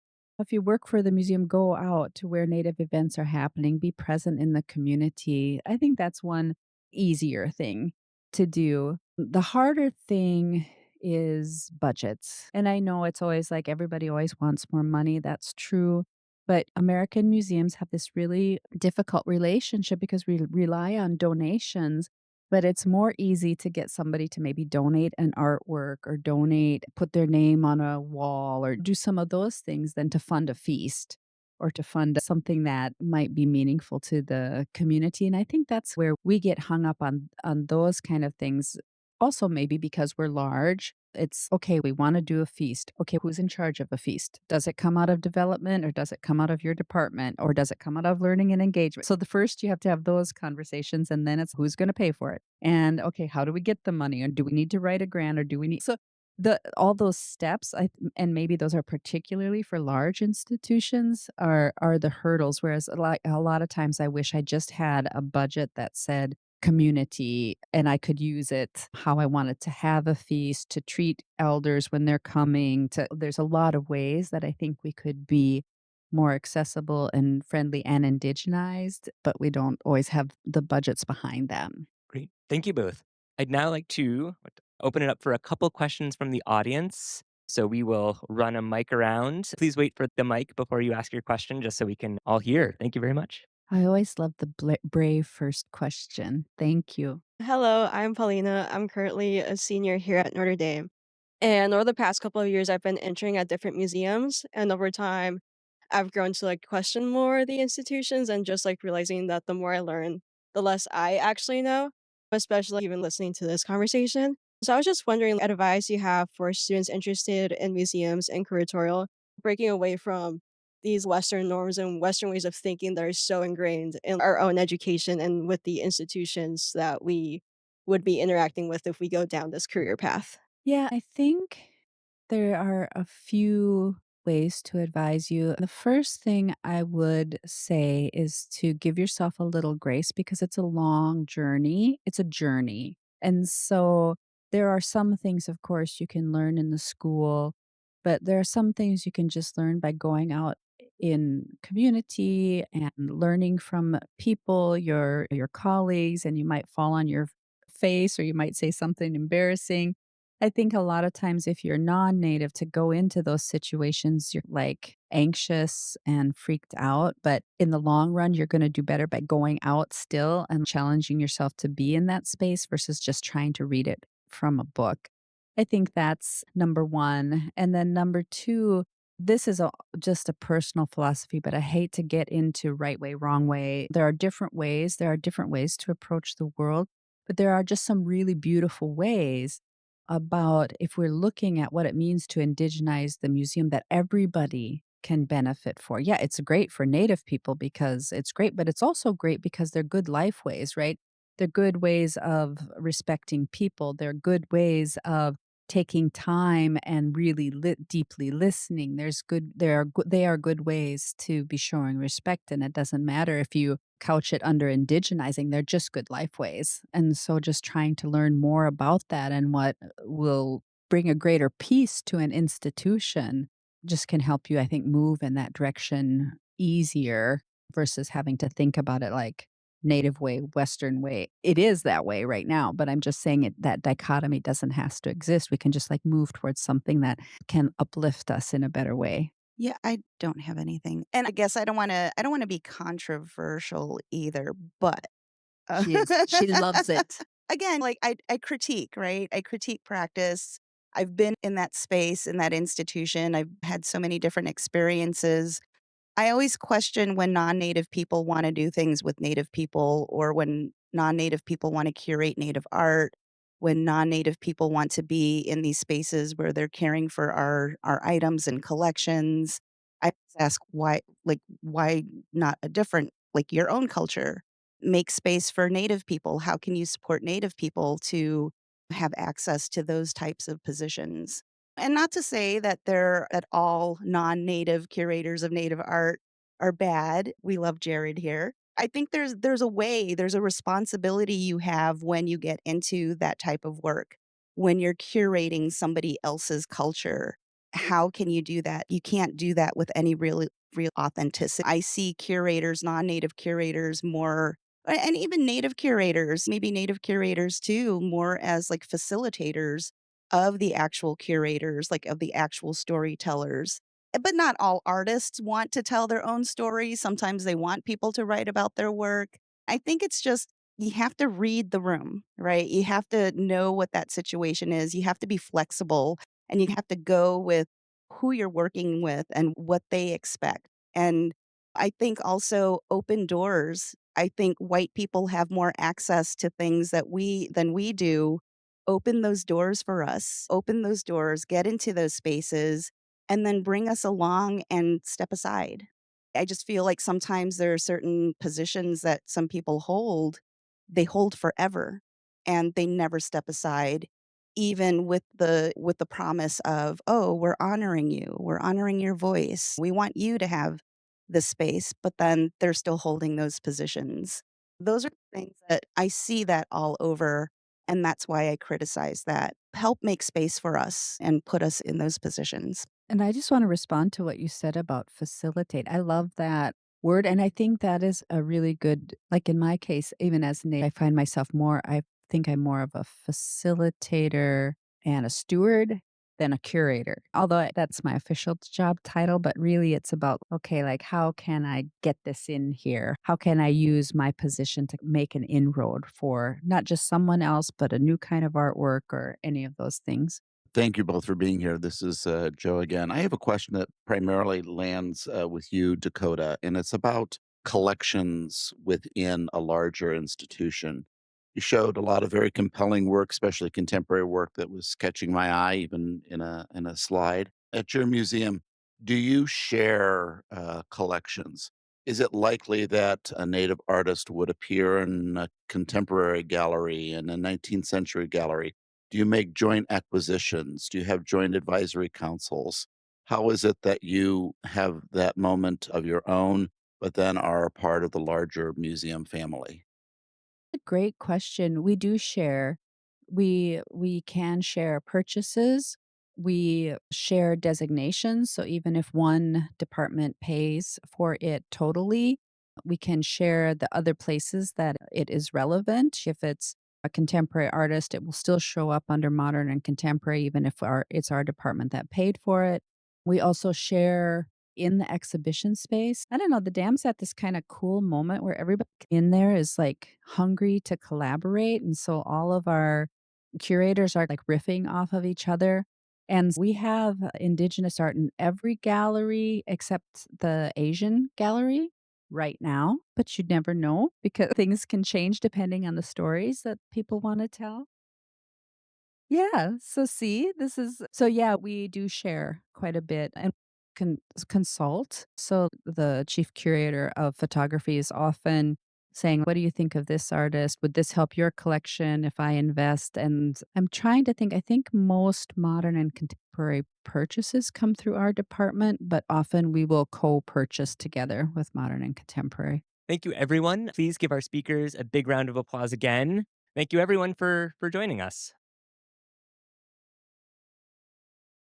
If you work for the museum, go out to where Native events are happening, be present in the community. I think that's one easier thing to do. The harder thing is budgets. And I know it's always like everybody always wants more money. That's true. But American museums have this really difficult relationship because we rely on donations. But it's more easy to get somebody to maybe donate an artwork or donate, put their name on a wall or do some of those things than to fund a feast or to fund something that might be meaningful to the community. And I think that's where we get hung up on those kind of things. Also, maybe because we're large, it's okay, we want to do a feast. Okay, who's in charge of a feast? Does it come out of development or does it come out of your department or does it come out of learning and engagement? So the first you have to have those conversations and then it's who's going to pay for it. And okay, how do we get the money? And do we need to write a grant or do we need so the all those steps and maybe those are particularly for large institutions are the hurdles, whereas a lot of times I wish I just had a budget that said community and I could use it how I wanted to have a feast, to treat elders when they're coming. There's a lot of ways that I think we could be more accessible and friendly and indigenized, but we don't always have the budgets behind them. Great. Thank you both. I'd now like to open it up for a couple questions from the audience. So we will run a mic around. Please wait for the mic before you ask your question, just so we can all hear. Thank you very much. I always love the brave first question. Thank you. Hello, I'm Paulina. I'm currently a senior here at Notre Dame. And over the past couple of years, I've been entering at different museums. And over time, I've grown to question more the institutions and just realizing that the more I learn, the less I actually know, especially even listening to this conversation. So I was just wondering what advice you have for students interested in museums and curatorial, breaking away from these Western norms and Western ways of thinking that are so ingrained in our own education and with the institutions that we would be interacting with if we go down this career path. Yeah, I think there are a few ways to advise you. The first thing I would say is to give yourself a little grace because it's a long journey. It's a journey. And so there are some things, of course, you can learn in the school, but there are some things you can just learn by going out in community and learning from people, your colleagues, and you might fall on your face or you might say something embarrassing. I think a lot of times if you're non-native to go into those situations, you're anxious and freaked out. But in the long run, you're going to do better by going out still and challenging yourself to be in that space versus just trying to read it from a book. I think that's number one. And then number two, this is just a personal philosophy, but I hate to get into right way, wrong way. There are different ways. There are different ways to approach the world, but there are just some really beautiful ways about if we're looking at what it means to indigenize the museum that everybody can benefit for. Yeah, it's great for Native people because it's great, but it's also great because they're good life ways, right? They're good ways of respecting people. They're good ways of taking time and really deeply listening. They are good ways to be showing respect, and it doesn't matter if you couch it under indigenizing. They're just good life ways. And so just trying to learn more about that and what will bring a greater peace to an institution just can help you, I think, move in that direction easier versus having to think about it like Native way, Western way. It is that way right now, but I'm just saying that dichotomy doesn't have to exist. We can just move towards something that can uplift us in a better way. Yeah, I don't have anything. And I guess I don't want to be controversial either, but She loves it. again, I critique, right? I critique practice. I've been in that space, in that institution. I've had so many different experiences. I always question when non-native people want to do things with native people or when non-Native people want to curate Native art, when non-Native people want to be in these spaces where they're caring for our items and collections. I ask why, like, why not a different, like your own culture? Make space for Native people. How can you support Native people to have access to those types of positions? And not to say that all non-Native curators of Native art are bad. We love Jared here. I think there's a way, there's a responsibility you have when you get into that type of work. When you're curating somebody else's culture, how can you do that? You can't do that with any real authenticity. I see curators, non-Native curators more and even Native curators, maybe Native curators too, more as like facilitators of the actual curators, like of the actual storytellers. But not all artists want to tell their own stories. Sometimes they want people to write about their work. I think it's just you have to read the room, right? You have to know what that situation is. You have to be flexible and you have to go with who you're working with and what they expect. And I think also open doors. I think white people have more access to things than we do. Open those doors for us. Open those doors, get into those spaces, and then bring us along and step aside. I just feel like sometimes there are certain positions that some people hold, they hold forever and they never step aside even with the promise of, "Oh, we're honoring you. We're honoring your voice. We want you to have the space," but then they're still holding those positions. Those are things that I see that all over, and that's why I criticize that. Help make space for us and put us in those positions. And I just want to respond to what you said about facilitate. I love that word. And I think that is a really good, like in my case, even as a native, I find myself more, I think I'm more of a facilitator and a steward than a curator. Although that's my official job title, but really it's about, okay, like how can I get this in here? How can I use my position to make an inroad for not just someone else, but a new kind of artwork or any of those things? Thank you both for being here. This is Joe again. I have a question that primarily lands with you, Dakota, and it's about collections within a larger institution. You showed a lot of very compelling work, especially contemporary work that was catching my eye, even in a slide. At your museum, do you share collections? Is it likely that a Native artist would appear in a contemporary gallery, in a 19th century gallery? Do you make joint acquisitions? Do you have joint advisory councils? How is it that you have that moment of your own, but then are a part of the larger museum family? A great question. We do share. We can share purchases. We share designations. So even if one department pays for it totally, we can share the other places that it is relevant. If it's a contemporary artist, it will still show up under modern and contemporary, even if it's our department that paid for it. We also share in the exhibition space. I don't know, the dam's at this kind of cool moment where everybody in there is like hungry to collaborate. And so all of our curators are like riffing off of each other. And we have Indigenous art in every gallery except the Asian gallery right now, but you'd never know because things can change depending on the stories that people want to tell. Yeah. So see, this is so yeah, we do share quite a bit and consult. So the chief curator of photography is often saying, "What do you think of this artist? Would this help your collection if I invest?" And I'm trying to think, I think most modern and contemporary purchases come through our department, but often we will co-purchase together with modern and contemporary. Thank you, everyone. Please give our speakers a big round of applause again. Thank you, everyone, for joining us.